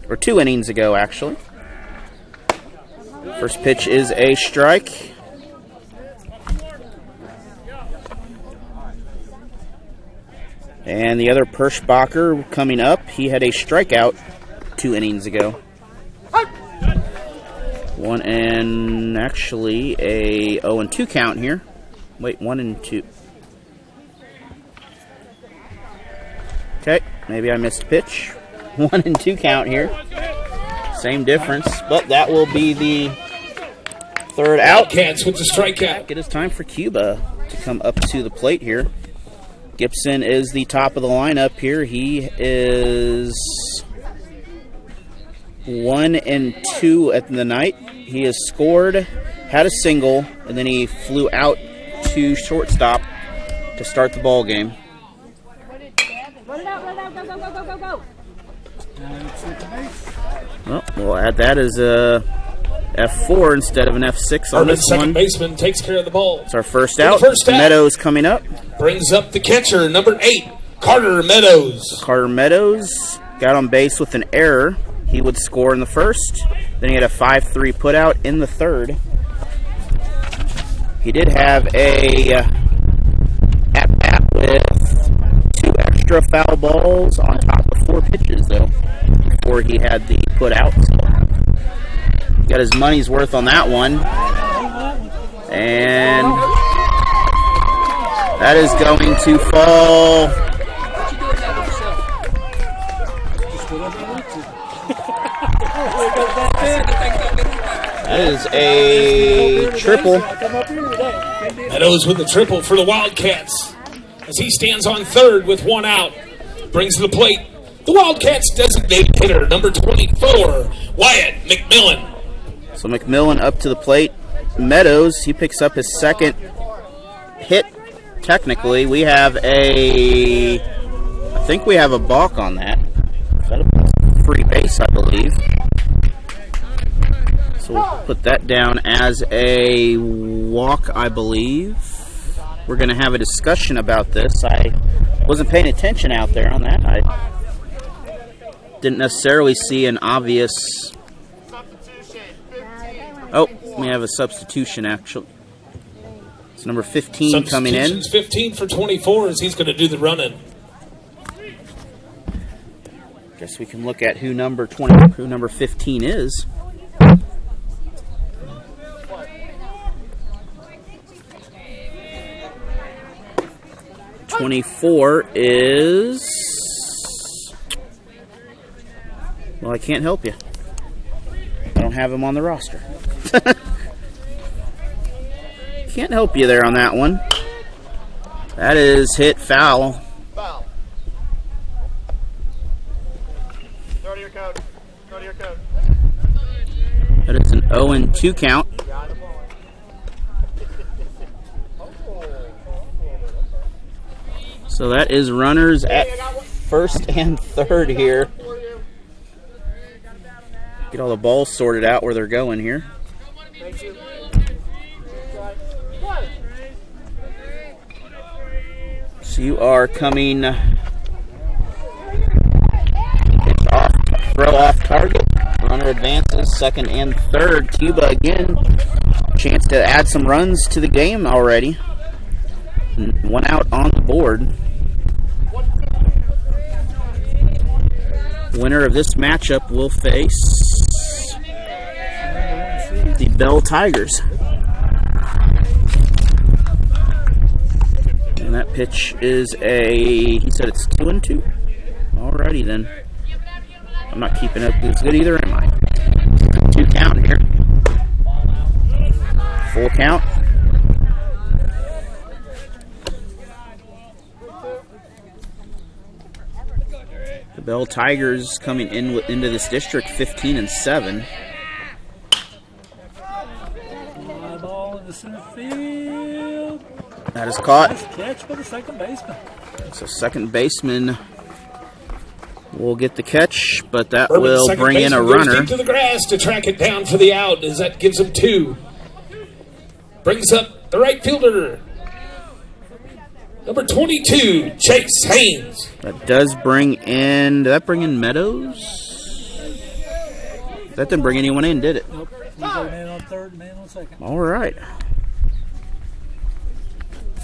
or 2 innings ago, actually. First pitch is a strike. And the other Perschbacher coming up, he had a strikeout 2 innings ago. One and actually a 0-2 count here. Wait, 1-2. Okay, maybe I missed a pitch. 1-2 count here. Same difference, but that will be the third out. Wildcats with the strikeout. It is time for Cuba to come up to the plate here. Gibson is the top of the lineup here. He is 1-2 at the night. He has scored, had a single, and then he flew out to shortstop to start the ball game. Run it out, go, go, go, go, go, go. Well, we'll add that as a F4 instead of an F6 on Urban this second one. baseman takes care of the ball. It's our first out. First out. Meadows coming up. Brings up the catcher, number 8, Carter Meadows. Carter Meadows got on base with an error. He would score in the first. Then he had a 5-3 putout in the third. He did have a at-bat with 2 extra foul balls on top of 4 pitches, though, before he had the putout. So got his money's worth on that one. And that is going to fall. That is a triple. Meadows with the triple for the Wildcats as he stands on third with 1 out. Brings to the plate the Wildcats' designated hitter, number 24, Wyatt McMillan. So McMillan up to the plate. Meadows, he picks up his second hit. Technically, we have I think we have a balk on that. Is that a free base, I believe? So we'll put that down as a walk, I believe. We're going to have a discussion about this. I wasn't paying attention out there on that. I didn't necessarily see an obvious... Oh, we have a substitution, actually. It's number 15 coming in. 15 for 24 as he's going to do the run-in. Guess we can look at who number 15 is. '24 is... Well, I can't help you. I don't have him on the roster. Can't help you there on that one. That is hit foul. Foul. Go to your coach. Go to your coach. That is an 0-2 count. So that is runners at first and third here. Get all the balls sorted out where they're going here. So you are coming throw off target. Runner advances second and third. Cuba again. Chance to add some runs to the game already. 1 out on the board. Winner of this matchup will face the Bell Tigers. And that pitch is he said it's 2-2. Alrighty then. I'm not keeping up as good either, am I? 2 count here. Full count. The Bell Tigers coming into this district 15-7. Fly ball into center field. That is caught. Nice catch by the second baseman. So second baseman will get the catch, but that Bourbon's will second bring in a baseman goes runner. deep to the grass to track it down for the out, as that gives him 2. Brings up the right fielder, number 22, Chase Haynes. That does bring in. Did that bring in Meadows? That didn't bring anyone in, did it? Nope. We got a man on third, a man on second. All right.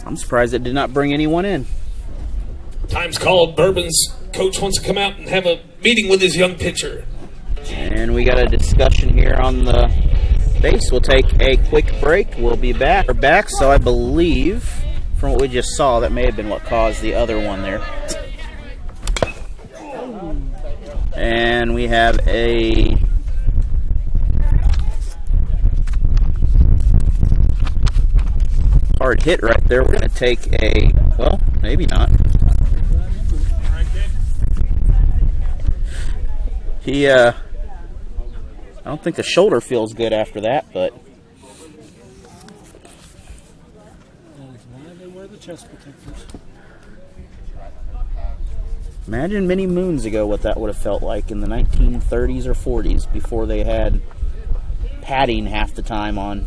I'm surprised it did not bring anyone in. Time's called. Bourbon's coach wants to come out and have a meeting with his young pitcher. And we got a discussion here on the base. We'll take a quick break. We'll be back. We're back, so I believe from what we just saw, that may have been what caused the other one there. And we have a hard hit right there. We're going to take a, well, maybe not. I don't think the shoulder feels good after that, but That is why they wear the chest protectors. imagine many moons ago what that would have felt like in the 1930s or 40s before they had padding half the time on.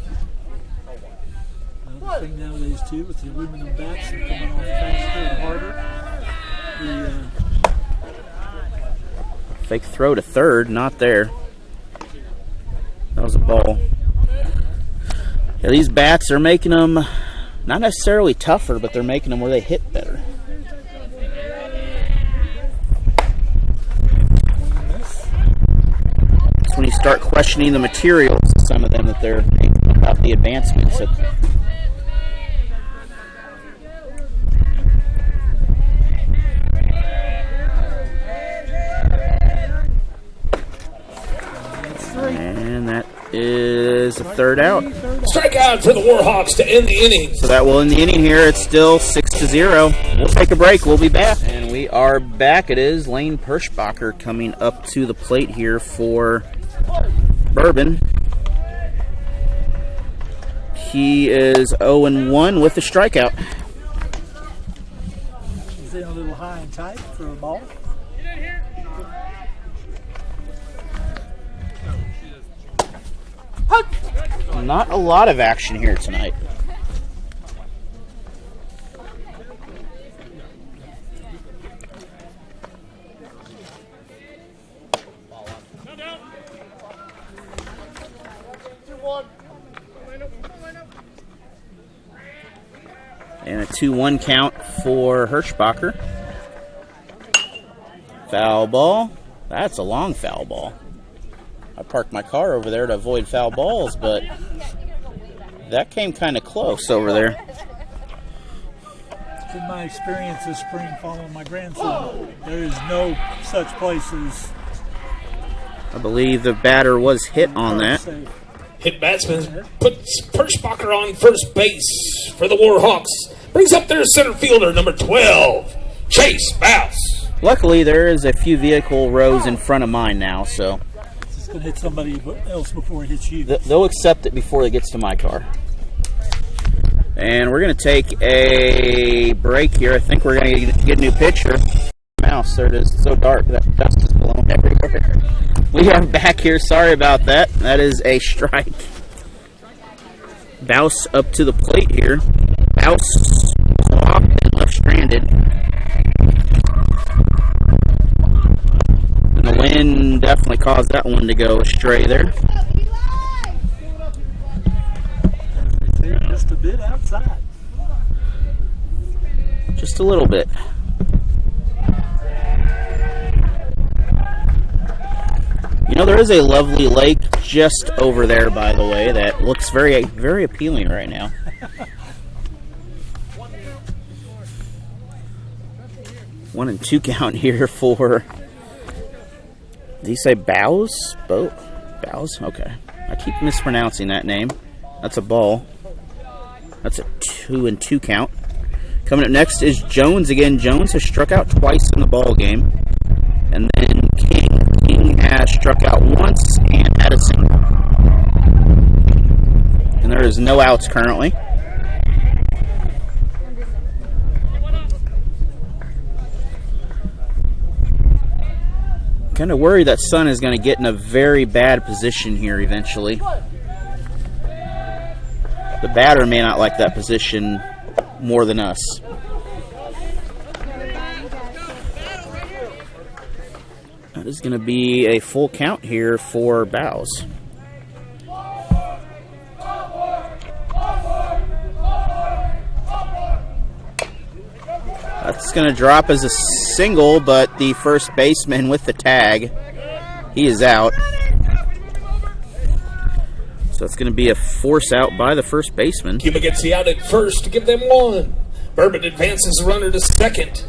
Another thing nowadays, too, with the aluminum bats that are coming off faster and harder. Fake throw to third, not there. That was a ball. Yeah, these bats are making them not necessarily tougher, but they're making them where they hit better. That's when you start questioning the materials of some of them that they're making about the advancements. And that is a third out. Strikeout for the Warhawks to end the inning. So that will end the inning here. It's still 6-0. We'll take a break. We'll be back. And we are back. It is Lane Perschbacher coming up to the plate here for Bourbon. He is 0-1 with the strikeout. Is it a little high and tight for a ball? Not a lot of action here tonight. And a 2-1 count for Hirschbacher. Foul ball. That's a long foul ball. I parked my car over there to avoid foul balls, but that came kind of close over there. In my experience this spring following my grandson, there is no such place as... I believe the batter was hit on that. Hit batsman puts Perschbacher on first base for the Warhawks. Brings up their center fielder, number 12, Chase Baus. Luckily, there is a few vehicle rows in front of mine now, so It's going to hit somebody else before it hits you. they'll accept it before it gets to my car. And we're going to take a break here. I think we're going to get a new pitcher. Mouse, there it is. It's so dark that dust is blowing everywhere. We are back here. Sorry about that. That is a strike. Baus up to the plate here. Baus walked and left stranded. And the wind definitely caused that one to go astray there. Just a bit outside. Just a little bit. You know, there is a lovely lake just over there, by the way, that looks very, very appealing right now. 1-2 count here for, did he say Baus? Baus? Okay. I keep mispronouncing that name. That's a ball. That's a 2-2 count. Coming up next is Jones again. Jones has struck out twice in the ball game. And then King has struck out once and had a single. And there is There's no outs currently. Kind of worried that Sun is going to get in a very bad position here eventually. The batter may not like that position more than us. That is going to be a full count here for Bows. That's going to drop as a single, but the first baseman with the tag, he is out. So it's going to be a force out by the first baseman. Cuba gets the out at first to give them one. Bourbon advances the runner to second.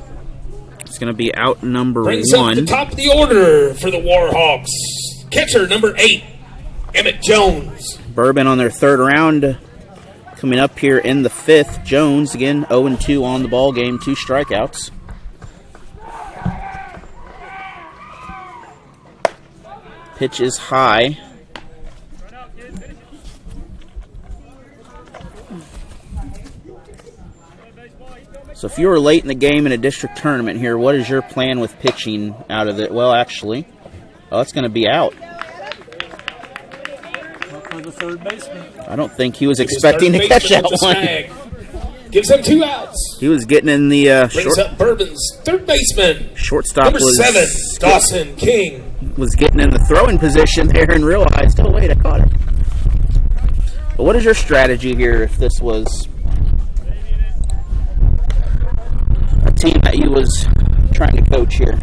It's going to be out number Brings one. up the top of the order for the Warhawks. Catcher number 8, Emmett Jones. Bourbon on their third round. Coming up here in the fifth, Jones, again, 0-2 on the ball game, 2 strikeouts. Pitch is high. So if you were late in the game in a district tournament here, what is your plan with pitching out of it? Well, actually, it's going to be out. For the third baseman. I don't think he was expecting to catch that one. Gives them 2 outs. He was getting in the Brings up Bourbon's third baseman. Shortstop Number was 7, Dawson King. Was getting in the throwing position there and realized, oh wait, I caught it. But what is your strategy here if this was a team that you was trying to coach here?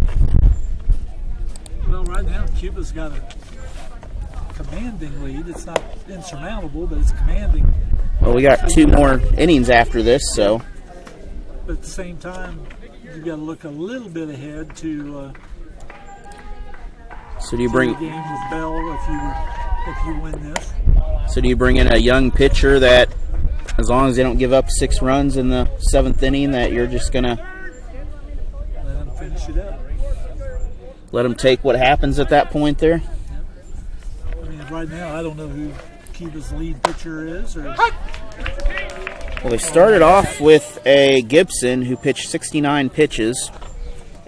Well, right now Cuba's got a commanding lead. It's not insurmountable, but it's commanding. Well, we got 2 more innings after this, so. But at the same time, you've got to look a little bit ahead to So do you bring the game with Bell if you win this. So do you bring in a young pitcher that, as long as they don't give up 6 runs in the 7th inning, that you're just gonna Let them finish it up. let them take what happens at that point there? I mean, right now, I don't know who Cuba's lead pitcher is. Or Well, they started off with a Gibson who pitched 69 pitches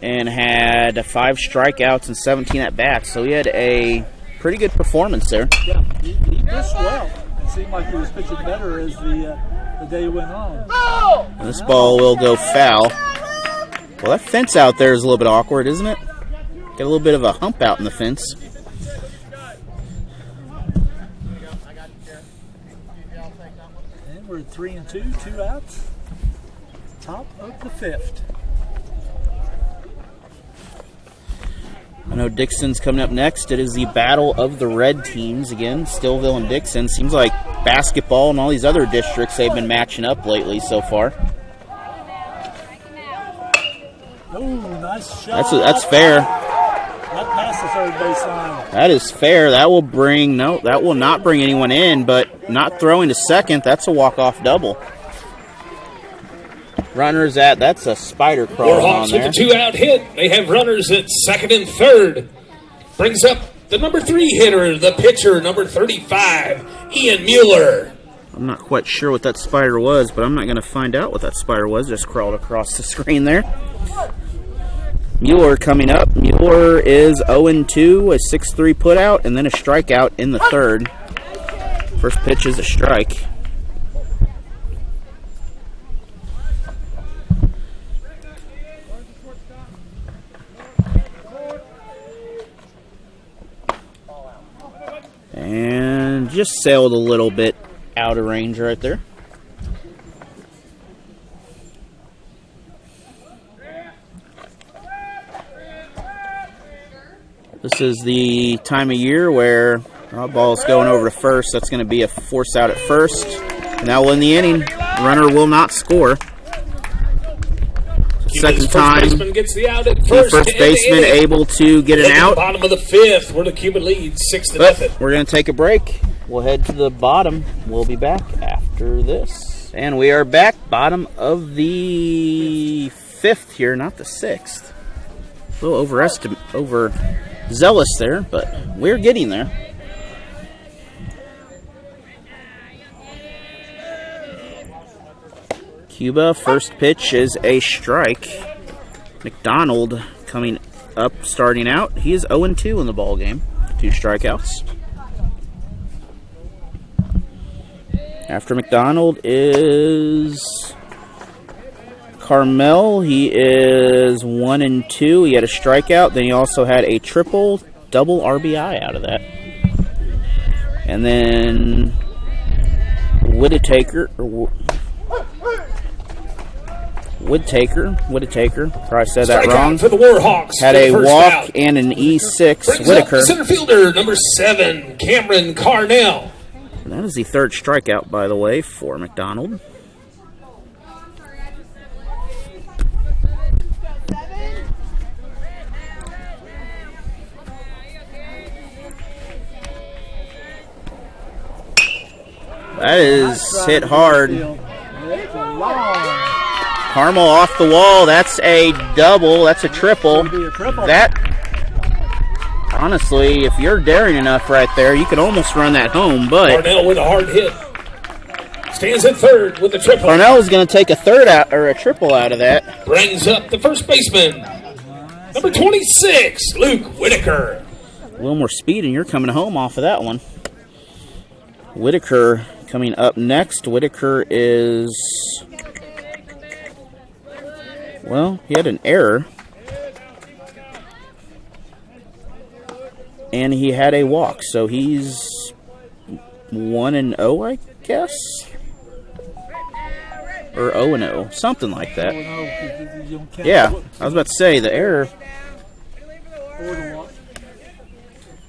and had 5 strikeouts and 17 at-bats, so he had a pretty good performance there. yeah, he pitched well. It seemed like he was pitching better as the day went on. And this ball will go foul. Well, that fence out there is a little bit awkward, isn't it? Got a little bit of a hump out in the fence. And we're at 3-2, 2 outs. Top of the 5th. I know Dixon's coming up next. It is the battle of the red teams again, Stillville and Dixon. Seems like basketball and all these other districts, they've been matching up lately so far. Oh, nice shot. That's fair. Not past the third base line. That is fair. That will bring, no, that will not bring anyone in, but not throwing to second, that's a walk-off double. Runners at, that's a spider crawl on Warhawks there. with a 2-out hit. They have runners at second and third. Brings up the number 3 hitter, the pitcher, number 35, Ian Mueller. I'm not quite sure what that spider was, but I'm not going to find out what that spider was. Just crawled across the screen there. Mueller coming up. Mueller is 0-2, a 6-3 putout, and then a strikeout in the third. First pitch is a strike. And just sailed a little bit out of range right there. This is the time of year where ball's going over to first. That's going to be a force out at first. And that will end the inning. Runner will not score. Second time, Gets the out at the first baseman able to get an out. Bottom of the 5th, where the Cuba leads 6-0. We're going to take a break. We'll head to the bottom. We'll be back after this. And we are back. Bottom of the 5th here, not the 6th. A little overzealous there, but we're getting there. Cuba, first pitch is a strike. McDonald coming up, starting out. He is 0-2 in the ball game. 2 strikeouts. After McDonald is Carmel. He is 1-2. He had a strikeout. Then he also had a triple, double RBI out of that. And then Whittaker, probably said that wrong. For the Warhawks. Had a walk and an E6. Whittaker. Center fielder number 7, Cameron Carnell. And that is the 3rd strikeout, by the way, for McDonald. That is hit hard. Carmel off the wall. That's a double. That's a triple. That, honestly, if you're daring enough right there, you could almost run that home. But Carnell with a hard hit. Stands at third with the triple. Carnell is going to take a third out or a triple out of that. Brings up the first baseman, number 26, Luke Whittaker. A little more speed, and you're coming home off of that one. Whittaker coming up next. Whittaker is, well, he had an error. And he had a walk, so he's 1-0, I guess? Or 0-0, something like that. Yeah, I was about to say, the error.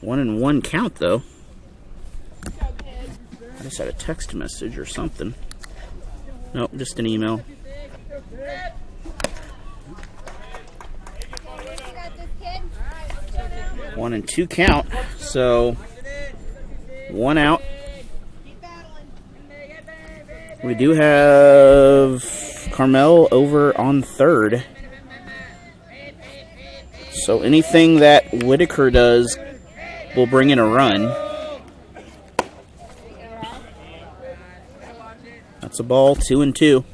1-1 count, though. I just had a text message or something. Nope, just an email. One and 2 count, so 1 out. We do have Carmel over on third. So anything that Whittaker does will bring in a run. That's a ball, 2-2.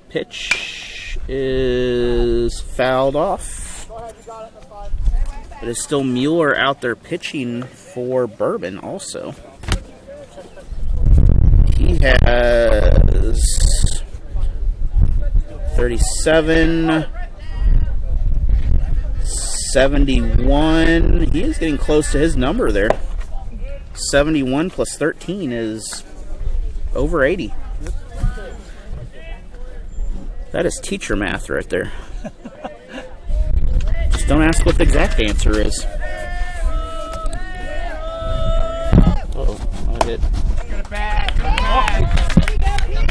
Pitch is fouled off. But it's still Mueller out there pitching for Bourbon also. He has 37, 71. He is getting close to his number there. 71 plus 13 is over 80. That is teacher math right there. Just don't ask what the exact answer is. Uh-oh, I hit.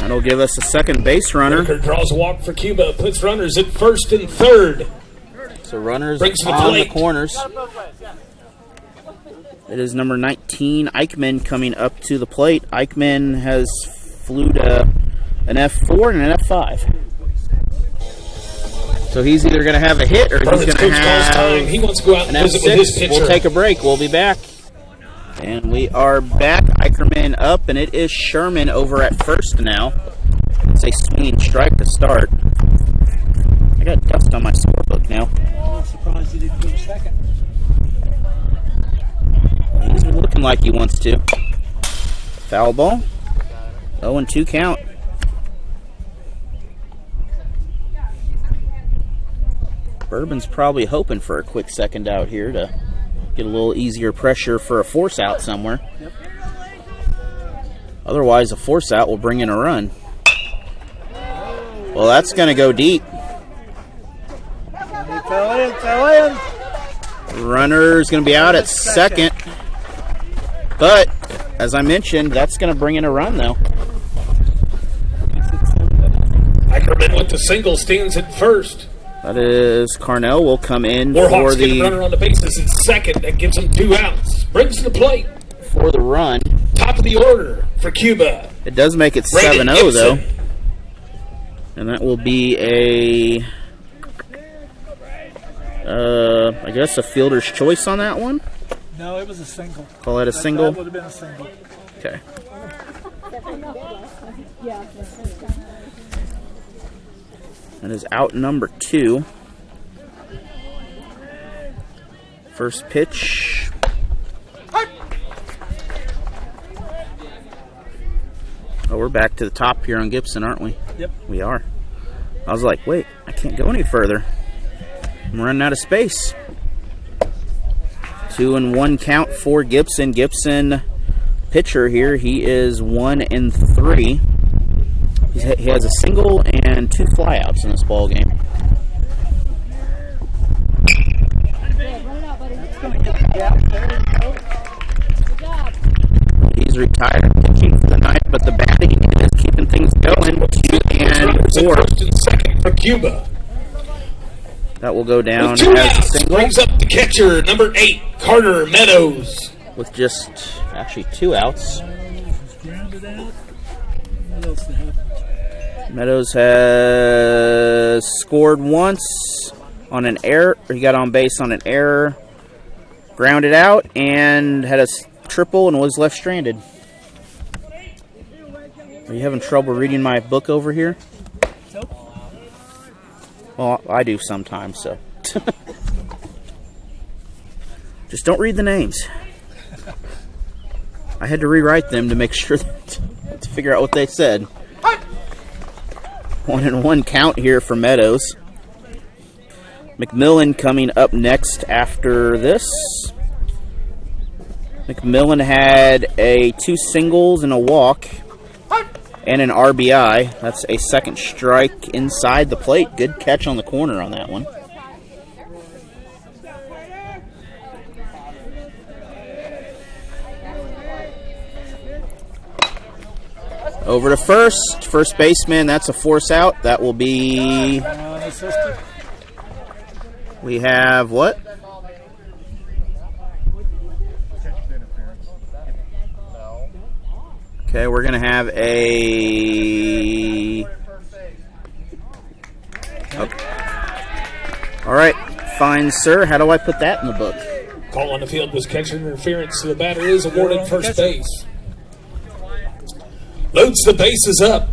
That'll give us a second base runner. Whittaker draws a walk for Cuba, puts runners at first and third. So runners Brings the on the plate. corners. It is number 19, Eichmann, coming up to the plate. Eichmann has flew to an F4 and an F5. So he's either going to have a hit or he's going to have he wants to go out an and visit with his F6. pitcher. We'll take a break. We'll be back. And we are back. Eichmann up, and it is Sherman over at first now. It's a swinging strike to start. I got dust on my scorebook now. I'm surprised he didn't go second. He's looking like he wants to. Foul ball. 0-2 count. Bourbon's probably hoping for a quick second out here to get a little easier pressure for a force out somewhere. Yep. Otherwise, a force out will bring in a run. Well, that's going to go deep. He fell in. Runner's going to be out at second. But, as I mentioned, that's going to bring in a run, though. Ackerman with the single stands at first. That is, Carnell will come in Warhawks for get a runner the on the bases at second. That gives him 2 outs. Brings to the plate. run. Top of the order for Cuba. It does make it 7-0, though. And that will be a I guess a fielder's choice on that one. No, it was a single. Call that a single? That would have been a single. Okay. That is out number 2. First pitch. Oh, we're back to the top here on Gibson, aren't we? Yep. We are. I was like, wait, I can't go any further. I'm running out of space. 2-1 count for Gibson. Gibson pitcher here, he is 1-3. He has a single and 2 flyouts in this ball game. He's retired pitching for the night, but the batting is keeping things going. 2-4. First and second for Cuba. That will go down With 2 as a outs, single. brings up the catcher, number 8, Carter Meadows. With just actually 2 outs. Grounded out. What else did happen? Meadows has scored once on an error. He got on base on an error, grounded out, and had a triple and was left stranded. Are you having trouble reading my book over here? Nope. Well, I do sometimes, so. Just don't read the names. I had to rewrite them to make sure to figure out what they said. 1-1 count here for Meadows. McMillan coming up next after this. McMillan had 2 singles and a walk and an RBI. That's a second strike inside the plate. Good catch on the corner on that one. Over to first baseman. That's a force out. That will be. We have what? Okay, we're going to have a... Okay. All right, fine, sir. How do I put that in the book? Call on the field was catcher interference, so the batter is awarded first base. Loads the bases up.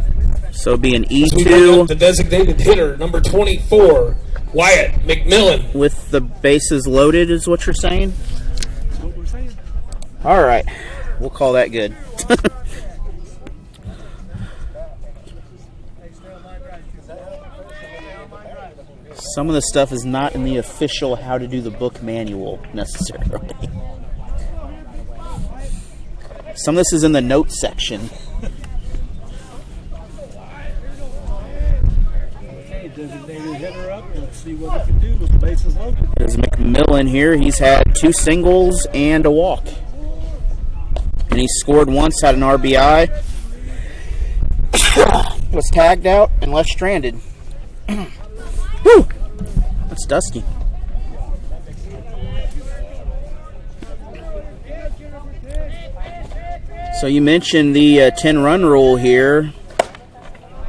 So it'll be an So we bring up the E2 designated hitter, number 24, Wyatt McMillan. with the bases loaded is what you're saying? That's what we're saying. All right, we'll call that good. Some of the stuff is not in the official how to do the book manual necessarily. Some of this is in the notes section. Okay, designated hitter up. Let's see what he can do with the bases loaded. There's McMillan here. He's had 2 singles and a walk. And he scored once, had an RBI. Was tagged out and left stranded. Whew! That's dusty. So you mentioned the 10-run rule here.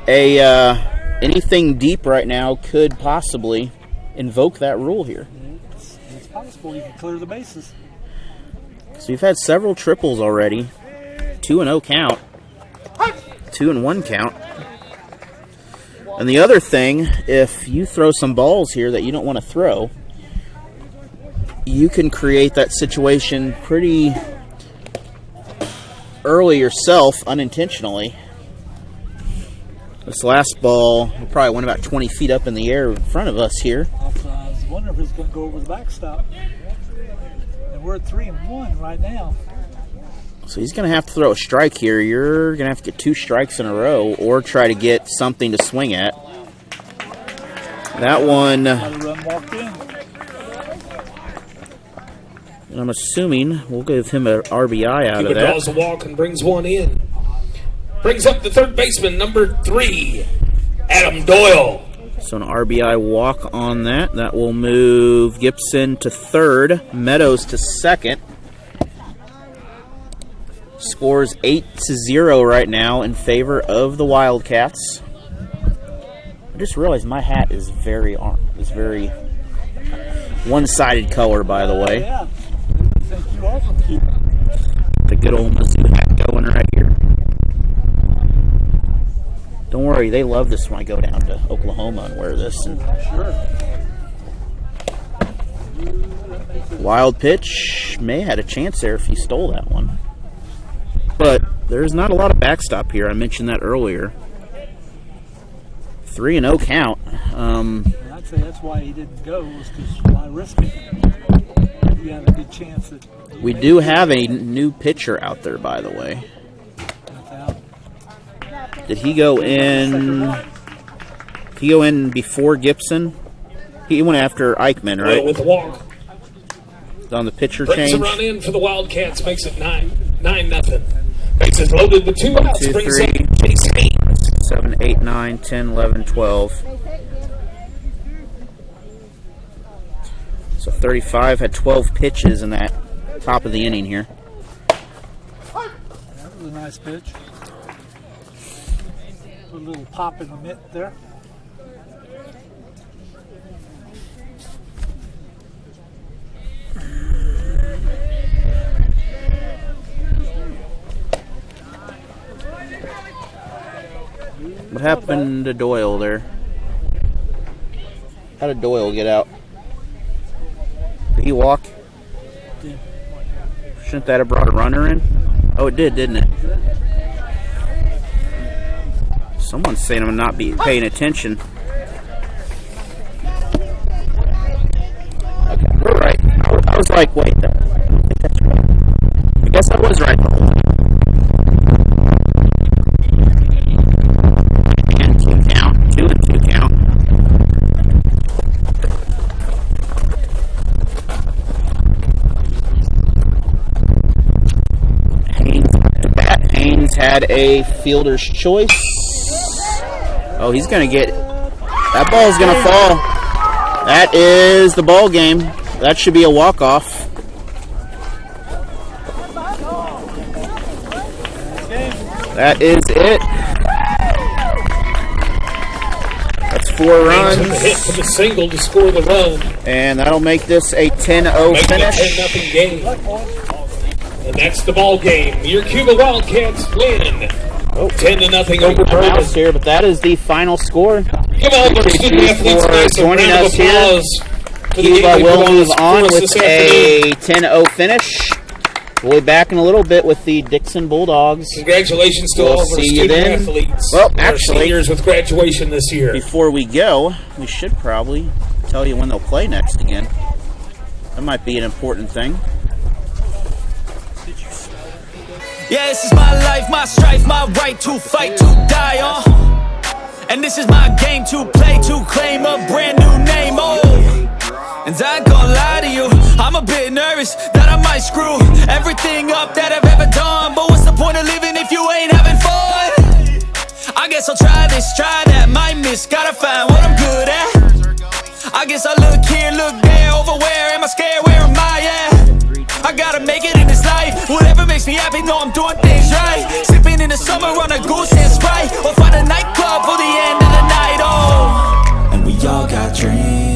Anything deep right now could possibly invoke that rule here. It's possible you can clear the bases. So you've had several triples already. 2-0 count. 2-1 count. And the other thing, if you throw some balls here that you don't want to throw, you can create that situation pretty early yourself, unintentionally. This last ball probably went about 20 feet up in the air in front of us here. I was wondering if it's going to go over the backstop. And we're at 3-1 right now. So he's going to have to throw a strike here. You're going to have to get 2 strikes in a row or try to get something to swing at. That one, Got a run walked in. and I'm assuming we'll give him an RBI out Cuba of that. draws a walk and brings one in. Brings up the third baseman, number 3, Adam Doyle. So an RBI walk on that. That will move Gibson to third, Meadows to second. Scores 8-0 right now in favor of the Wildcats. I just realized my hat is very One-sided color, by the way. Yeah. I think you are from Cuba. The good old Mizzou hat going right here. Don't worry, they love this when I go down to Oklahoma and wear this. And Sure. wild pitch. May have had a chance there if he stole that one. But there's not a lot of backstop here. I mentioned that earlier. 3-0 count. I'd say that's why he didn't go, was because why risk it? You have a good chance that We do have a new pitcher out there, by the way. that's out. Did he go in? Did he go in before Gibson? He went after Eichmann, Well, right? with the walk. On the pitcher Brings change. a run in for the Wildcats, makes it 9-0. Bases loaded with 2 outs. 2, Brings 3, up Chase Haynes. 7, 8, 9, 10, 11, 12. So 35 had 12 pitches in that top of the inning here. That was a nice pitch. Put a little pop in the mitt there. What happened to Doyle there? How did Doyle get out? Did he walk? Yeah. Shouldn't that have brought a runner in? Oh, it did, didn't it? Someone's saying I'm not paying attention. Okay, we're right. I was like, wait, I don't think that's right. I guess I was right the whole time. And 2 count. 2 and 2 count. Haynes had a fielder's choice. Oh, he's going to get... That ball's going to fall. That is the ball game. That should be a walk-off. That is it. That's 4 Haynes with the hit runs. for the single to score the run. And that'll make this a 10-0 Making it finish. 10-0 game. And that's the ball game. Your Cuba Wildcats win. 10-0 over Bourbon. Mouse here, but that is the final score. Give all the student athletes for nice joining round of us here. applause for the game Cuba they will put move for on us with this a afternoon. 10-0 finish. We'll be back in a little bit with the Dixon Bulldogs. Congratulations to We'll all of our see you student then. athletes. Well, and our actually- seniors with graduation this year. Before we go, we should probably tell you when they'll play next again. That might be an important thing. Yeah, this is my life, my strife, my right to fight, to die on. And this is my game to play, to claim a brand new name, oh. And I ain't gonna lie to you, I'm a bit nervous that I might screw everything up that I've ever done. But what's the point of living if you ain't having fun? I guess I'll try this, try that, might miss, gotta find what I'm good at. I guess I look here, look there, over where am I scared, where am I at? I gotta make it in this life, whatever makes me happy, know I'm doing things right. Sipping in the summer on a goose and Sprite, or find a nightclub for the end of the night, oh. And we all got dreams,